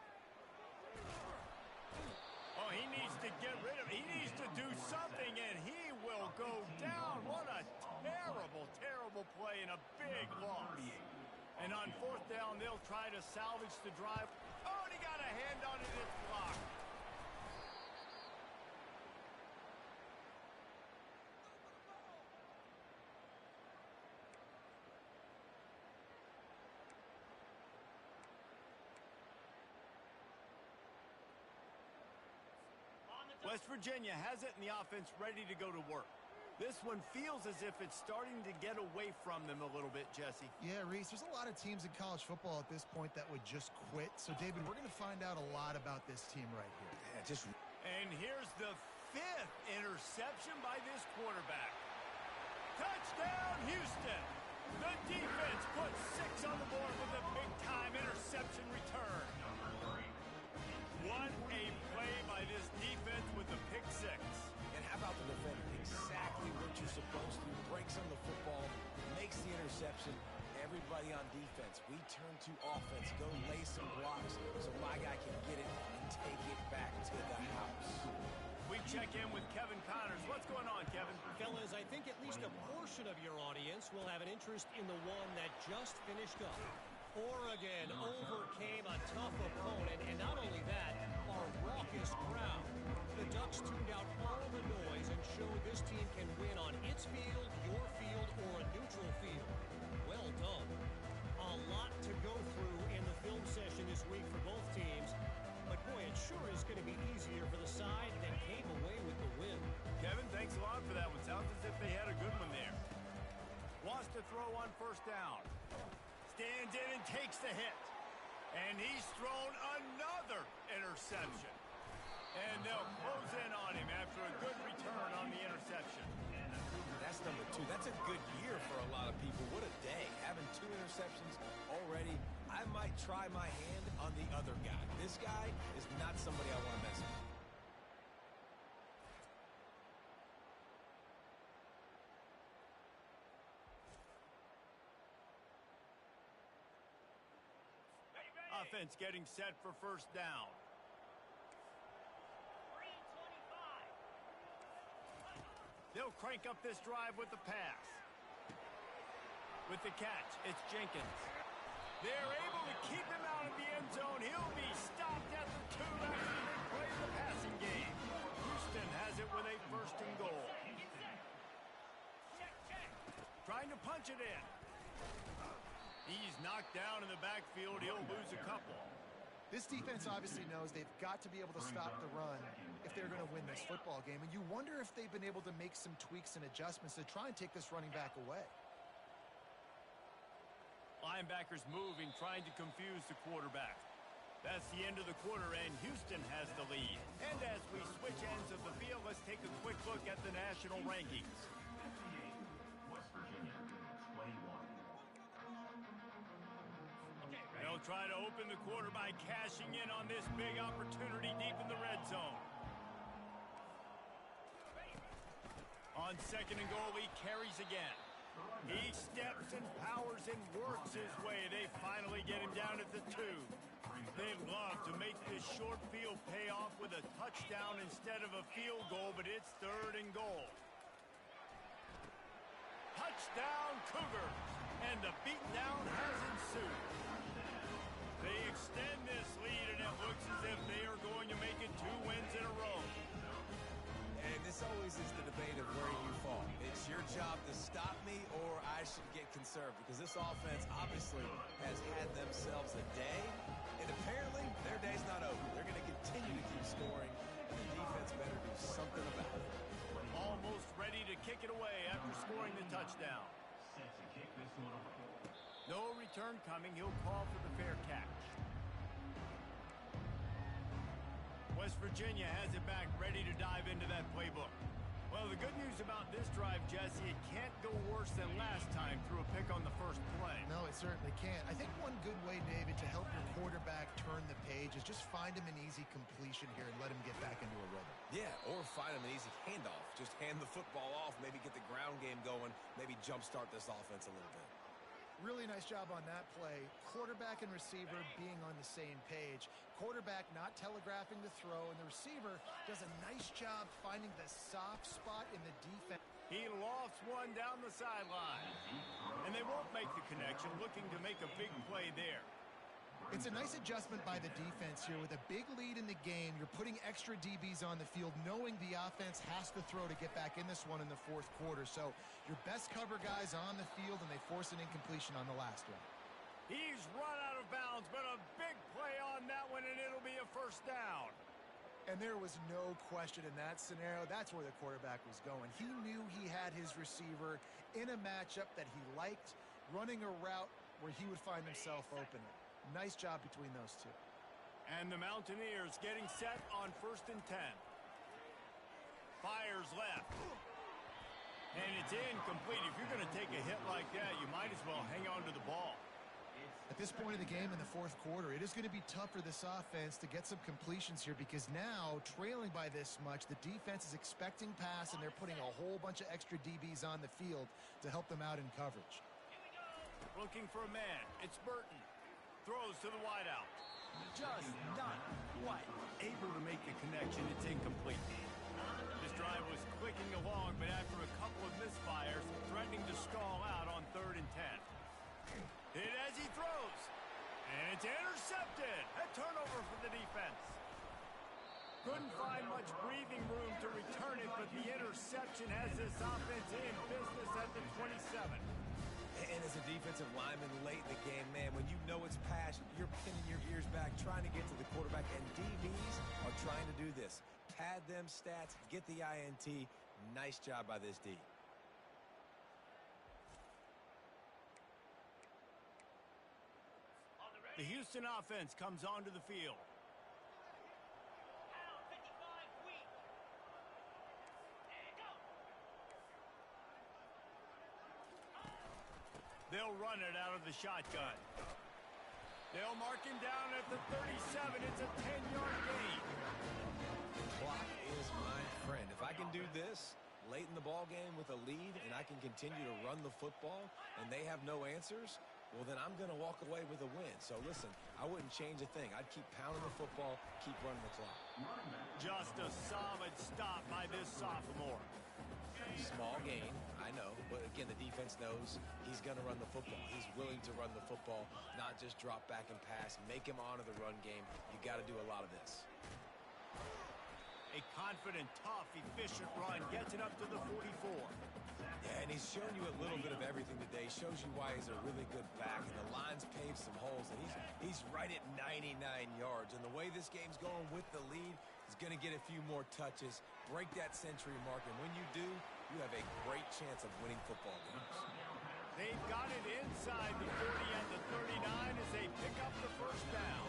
Oh, he needs to get rid of it. He needs to do something, and he will go down. What a terrible, terrible play and a big loss. And on 4th down, they'll try to salvage the drive. Oh, and he got a hand on it. It's blocked. West Virginia has it, and the offense ready to go to work. This one feels as if it's starting to get away from them a little bit, Jesse. Yeah, Reese, there's a lot of teams in college football at this point that would just quit. So, David, we're going to find out a lot about this team right here. Yeah, And here's the 5th interception by this quarterback. Touchdown, Houston! The The defense puts 6 on the board with a big-time interception return. What a play by this defense with the pick 6. And how about the defender? Exactly what you're supposed to. Breaks on the football, makes the interception. Everybody on defense, we turn to offense. Go lay some blocks so my guy can get it and take it back to the house. We check in with Kevin Connors. What's going on, Kevin? Fellas, I think at least a portion of your audience will have an interest in the one that just finished up. Oregon overcame a tough opponent, and not only that, a raucous crowd. The Ducks tuned out all the noise and showed this team can win on its field, your field, or a neutral field. Well done. A lot to go through in the film session this week for both teams, but boy, it sure is going to be easier for the side that came away with the win. Kevin, thanks a lot for that one. Sounds as if they had a good one there. Wants to throw on first down. Stands in and takes the hit. And he's thrown another interception. And they'll close in on him after a good return on the interception. That's number 2. That's a good year for a lot of people. What a day. Having 2 interceptions already. I might try my hand on the other guy. This guy is not somebody I want to mess with. Offense getting set for first down. They'll crank up this drive with the pass. With the catch, it's Jenkins. They're able to keep him out of the end zone. He'll be stopped at the 2 after they play the passing game. Houston has it with a first and goal. Trying to punch it in. He's knocked down in the backfield. He'll lose a couple. This defense obviously knows they've got to be able to stop the run if they're going to win this football game. And you wonder if they've been able to make some tweaks and adjustments to try and take this running back away. Linebackers moving, trying to confuse the quarterback. That's the end of the quarter, and Houston has the lead. And as we switch ends of the field, let's take a quick look at the national rankings. They'll try to open the quarter by cashing in on this big opportunity deep in the red zone. On second and goal, he carries again. He steps and powers and works his way. They finally get him down at the 2. They'd love to make this short field pay off with a touchdown instead of a field goal, but it's third and goal. Touchdown Cougars, and the beatdown has ensued. They extend this lead, and it looks as if they are going to make it 2 wins in a row. And this always is the debate of where you fall. It's your job to stop me, or I should get conserved, because this offense obviously has had themselves a day, and apparently their day's not over. They're going to continue to keep scoring, and the defense better do something about it. Almost ready to kick it away after scoring the touchdown. No return coming. He'll call for the fair catch. West Virginia has it back, ready to dive into that playbook. Well, the good news about this drive, Jesse, it can't go worse than last time through a pick on the first play. No, it certainly can't. I think one good way, David, to help your quarterback turn the page is just find him an easy completion here and let him get back into a rhythm. Yeah, or find him an easy handoff. Just hand the football off, maybe get the ground game going, maybe jumpstart this offense a little bit. Really nice job on that play. Quarterback and receiver being on the same page. Quarterback not telegraphing the throw, and the receiver does a nice job finding the soft spot in the defense. He lofts one down the sideline. And they won't make the connection, looking to make a big play there. It's a nice adjustment by the defense here. With a big lead in the game, you're putting extra DBs on the field, knowing the offense has to throw to get back in this one in the fourth quarter. So your best cover guys on the field, and they force an incompletion on the last one. He's run out of bounds, but a big play on that one, and it'll be a first down. And there was no question in that scenario. That's where the quarterback was going. He knew he had his receiver in a matchup that he liked, running a route where he would find himself open. Nice job between those two. And the Mountaineers getting set on 1st and 10. Fires left. And it's incomplete. If you're going to take a hit like that, you might as well hang on to the ball. At this point of the game in the fourth quarter, it is going to be tough for this offense to get some completions here because now, trailing by this much, the defense is expecting pass, and they're putting a whole bunch of extra DBs on the field to help them out in coverage. Looking for a man. It's Burton. Throws to the wideout. Just not quite able to make the connection. It's incomplete. This drive was clicking along, but after a couple of misfires, threatening to stall out on 3rd and 10. Hit as he throws. And it's intercepted. A turnover for the defense. Couldn't find much breathing room to return it, but the interception has this offense in business at the 27. And as a defensive lineman late in the game, man, when you know it's pass, you're pinning your ears back, trying to get to the quarterback, and DBs are trying to do this. Pad them stats, get the INT. Nice job by this D. The Houston offense comes onto the field. They'll run it out of the shotgun. They'll mark him down at the 37. It's a 10-yard gain. Clock is my friend. If I can do this late in the ball game with a lead and I can continue to run the football and they have no answers, well, then I'm going to walk away with a win. So, listen, I wouldn't change a thing. I'd keep pounding the football, keep running the clock. Just a solid stop by this sophomore. Small gain, I know. But, again, the defense knows he's going to run the football. He's willing to run the football, not just drop back and pass, make him honor the run game. You got to do a lot of this. A confident, tough, efficient run gets it up to the 44. Yeah, and he's shown you a little bit of everything today. Shows you why he's a really good back, and the line's paved some holes, and he's right at 99 yards. And the way this game's going with the lead, he's going to get a few more touches, break that century mark, and when you do, you have a great chance of winning football games. They've got it inside the 40 and the 39 as they pick up the first down.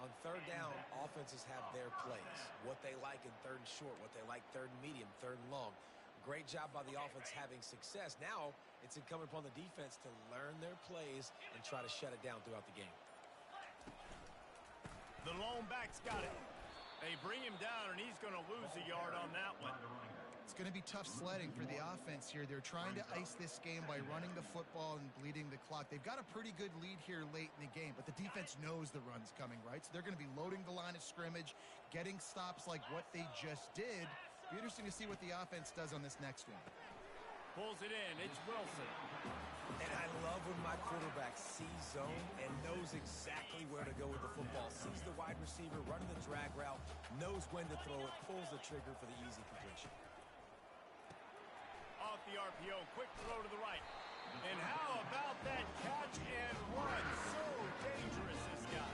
On 3rd down, offenses have their plays, what they like in 3rd and short, what they like 3rd and medium, 3rd and long. Great job by the offense having success. Now it's incumbent upon the defense to learn their plays and try to shut it down throughout the game. The lone back's got it. They bring him down, and he's going to lose a yard on that one. It's going to be tough sledding for the offense here. They're trying to ice this game by running the football and bleeding the clock. They've got a pretty good lead here late in the game, but the defense knows the run's coming, right? So they're going to be loading the line of scrimmage, getting stops like what they just did. Be interesting to see what the offense does on this next one. Pulls it in. It's Wilson. And I love when my quarterback sees zone and knows exactly where to go with the football. Sees the wide receiver running the drag route, knows when to throw it, pulls the trigger for the easy completion. Off the RPO, quick throw to the right. And how about that catch and run? So dangerous, this guy.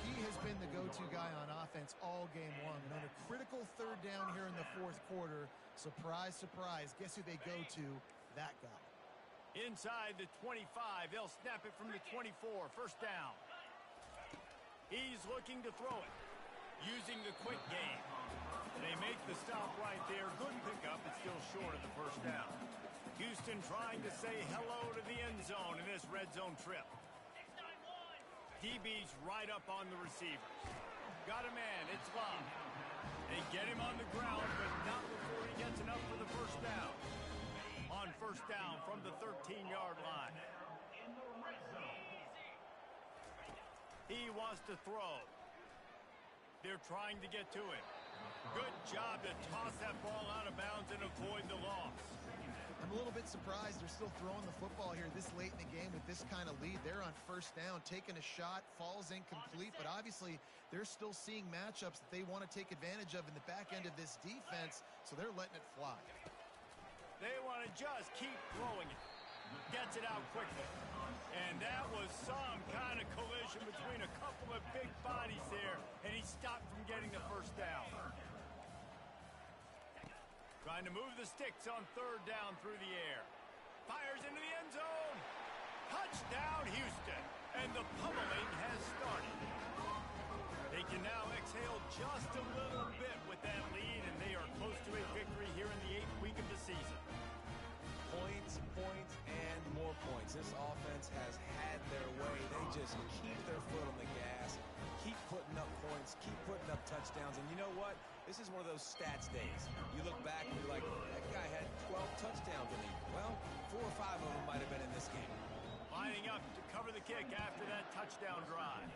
He has been the go-to guy on offense all game long. And on a critical 3rd down here in the 4th quarter, surprise, surprise, guess who they go to? That guy. Inside the 25, they'll snap it from the 24, first down. He's looking to throw it, using the quick game. They make the stop right there. Good pickup, but still short of the first down. Houston trying to say hello to the end zone in this red zone trip. DB's right up on the receivers. Got a man, it's Love. They get him on the ground, but not before he gets enough for the first down. On first down from the 13-yard line. He wants to throw. They're trying to get to him. Good job to toss that ball out of bounds and avoid the loss. I'm a little bit surprised they're still throwing the football here this late in the game with this kind of lead. They're on first down, taking a shot, falls incomplete, but obviously they're still seeing matchups that they want to take advantage of in the back end of this defense, so they're letting it fly. They want to just keep throwing it. Gets it out quickly. And that was some kind of collision between a couple of big bodies there, and he stopped from getting the first down. Trying to move the sticks on 3rd down through the air. Fires into the end zone. Touchdown, Houston. And the pummeling has started. They can now exhale just a little bit with that lead, and they are close to a victory here in the 8th week of the season. Points, points, and more points. This offense has had their way. They just keep their foot on the gas, keep putting up points, keep putting up touchdowns. And you know what? This is one of those stats days. You look back and you're like, that guy had 12 touchdowns in the year. Well, 4 or 5 of them might have been in this game. Lining up to cover the kick after that touchdown drive.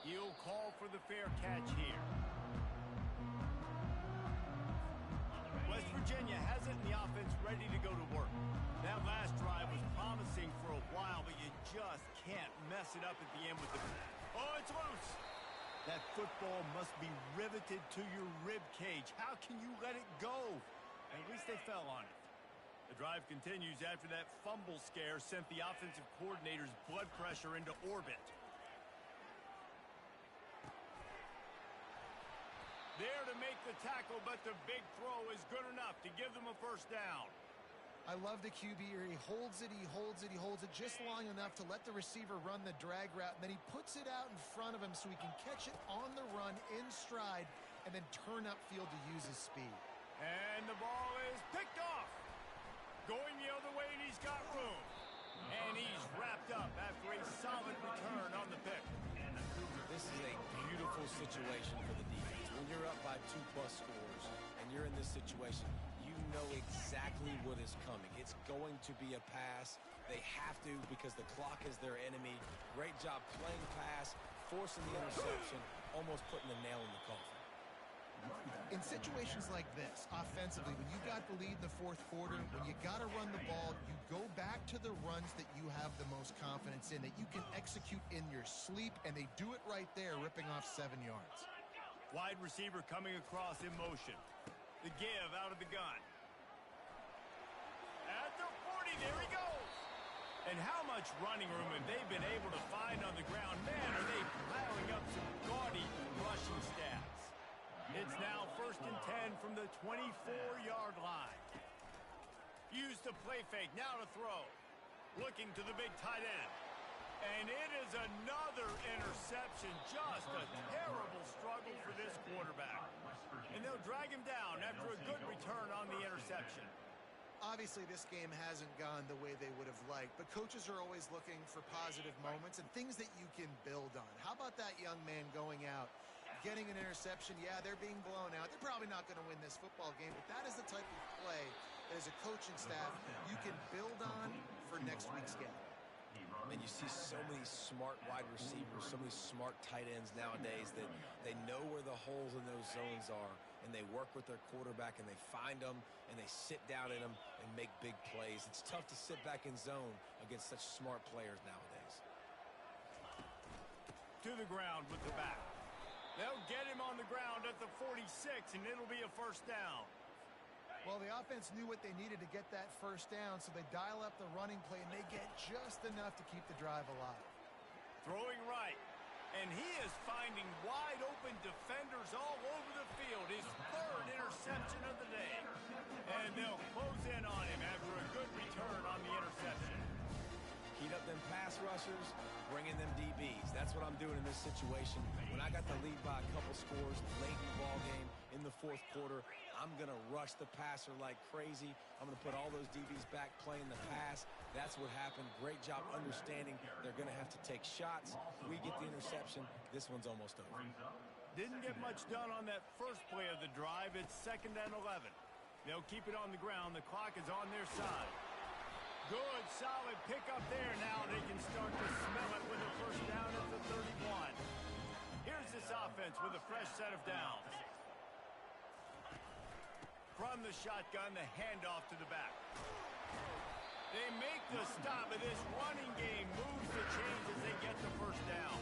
He'll call for the fair catch here. West Virginia has it in the offense ready to go to work. That last drive was promising for a while, but you just can't mess it up at the end with the... Oh, it's loose! That football must be riveted to your rib cage. How can you let it go? At least they fell on it. The drive continues after that fumble scare sent the offensive coordinator's blood pressure into orbit. There to make the tackle, but the big throw is good enough to give them a first down. I love the QB here. He holds it, he holds it, he holds it just long enough to let the receiver run the drag route, and then he puts it out in front of him so he can catch it on the run in stride and then turn upfield to use his speed. And the ball is picked off. Going the other way, and he's got room. And he's wrapped up after a solid return on the pick. This is a beautiful situation for the defense. When you're up by 2+ scores and you're in this situation, you know exactly what is coming. It's going to be a pass. They have to because the clock is their enemy. Great job playing pass, forcing the interception, almost putting the nail in the coffin. In situations like this, offensively, when you got the lead in the 4th quarter, when you got to run the ball, you go back to the runs that you have the most confidence in, that you can execute in your sleep, and they do it right there, ripping off 7 yards. Wide receiver coming across in motion. The give out of the gun. At the 40, there he goes. And how much running room have they been able to find on the ground? Man, are they piling up some gaudy rushing stats. It's now 1st and 10 from the 24-yard line. Use the play fake, now to throw. Looking to the big tight end. And it is another interception. Just a terrible struggle for this quarterback. And they'll drag him down after a good return on the interception. Obviously, this game hasn't gone the way they would have liked, but coaches are always looking for positive moments and things that you can build on. How about that young man going out, getting an interception? Yeah, they're being blown out. They're probably not going to win this football game, but that is the type of play that as a coaching staff you can build on for next week's game. And you see so many smart wide receivers, so many smart tight ends nowadays that they know where the holes in those zones are, and they work with their quarterback, and they find them, and they sit down in them and make big plays. It's tough to sit back in zone against such smart players nowadays. To the ground with the back. They'll get him on the ground at the 46, and it'll be a first down. Well, the offense knew what they needed to get that first down, so they dial up the running play, and they get just enough to keep the drive alive. Throwing right, and he is finding wide-open defenders all over the field. His 3rd interception of the day. And they'll close in on him after a good return on the interception. Heat up them pass rushers, bring in them DBs. That's what I'm doing in this situation. When I got the lead by a couple scores late in the ball game in the 4th quarter, I'm going to rush the passer like crazy. I'm going to put all those DBs back playing the pass. That's what happened. Great job understanding they're going to have to take shots. We get the interception. This one's almost over. Didn't get much done on that first play of the drive. It's 2nd and 11. They'll keep it on the ground. The clock is on their side. Good, solid pickup there. Now they can start to smell it with a first down at the 31. Here's this offense with a fresh set of downs. From the shotgun, the handoff to the back. They make the stop, and this running game moves the chains as they get the first down.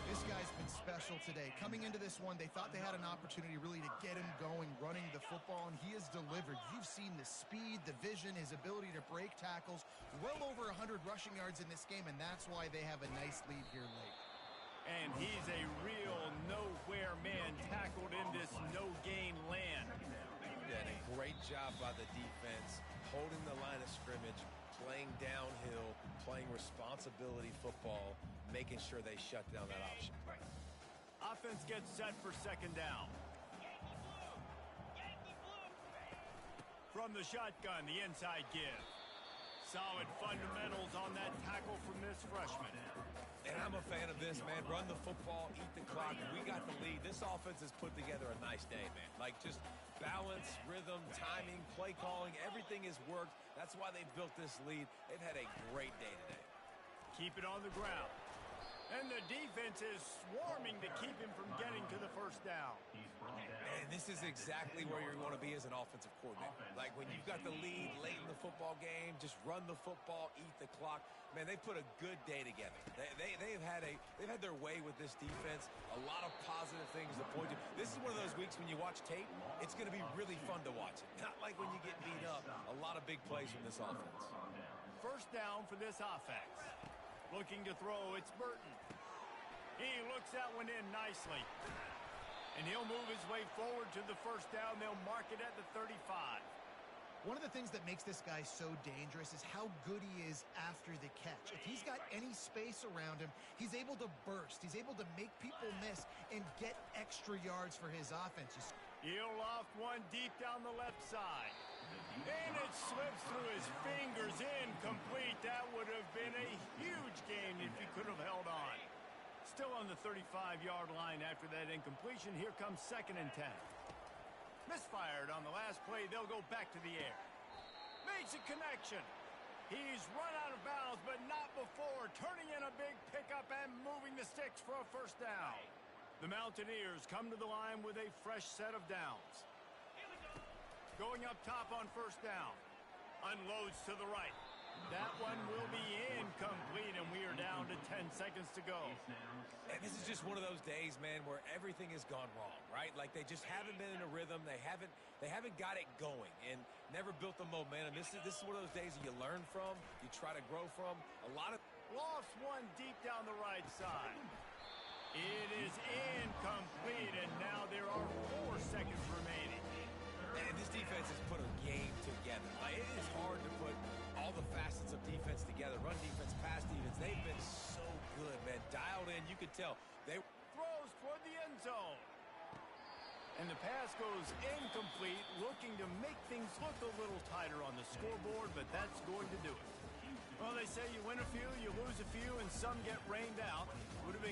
This guy's been special today. Coming into this one, they thought they had an opportunity really to get him going, running the football, and he has delivered. You've seen the speed, the vision, his ability to break tackles. Well over 100 rushing yards in this game, and that's why they have a nice lead here late. And he's a real nowhere man tackled in this no-gain land. Yeah, a great job by the defense, holding the line of scrimmage, playing downhill, playing responsibility football, making sure they shut down that option. Offense gets set for second down. From the shotgun, the inside give. Solid fundamentals on that tackle from this freshman. And I'm a fan of this, man. Run the football, eat the clock. We got the lead. This offense has put together a nice day, man. Like, just balance, rhythm, timing, play calling, everything has worked. That's why they built this lead. They've had a great day today. Keep it on the ground. And the defense is swarming to keep him from getting to the first down. And this is exactly where you want to be as an offensive coordinator. Like, when you've got the lead late in the football game, just run the football, eat the clock. Man, they put a good day together. They've had their way with this defense. A lot of positive things to point to. This is one of those weeks when you watch tape, it's going to be really fun to watch it. Not like when you get beat up. A lot of big plays from this offense. First down for this offense. Looking to throw, it's Burton. He looks that one in nicely. And he'll move his way forward to the first down. They'll mark it at the 35. One of the things that makes this guy so dangerous is how good he is after the catch. If he's got any space around him, he's able to burst. He's able to make people miss and get extra yards for his offense. He'll loft one deep down the left side. And it slips through his fingers, incomplete. That would have been a huge gain if he could have held on. Still on the 35-yard line after that incompletion. Here comes 2nd and 10. Misfired on the last play. They'll go back to the air. Makes a connection. He's run out of bounds, but not before. Turning in a big pickup and moving the sticks for a first down. The Mountaineers come to the line with a fresh set of downs. Going up top on first down. Unloads to the right. That one will be incomplete, and we are down to 10 seconds to go. And this is just one of those days, man, where everything has gone wrong, right? Like, they just haven't been in a rhythm. They haven't got it going and never built the momentum. This is one of those days that you learn from, you try to grow from. A lot of Lofts one deep down the right side. It is incomplete, and now there are 4 seconds remaining. And this defense has put a game together. Like, it is hard to put all the facets of defense together. Run defense, pass defense. They've been so good, man. Dialed in. You could tell. They throws toward the end zone. And the pass goes incomplete, looking to make things look a little tighter on the scoreboard, but that's going to do it. Well, they say you win a few, you lose a few, and some get rained out. Would have been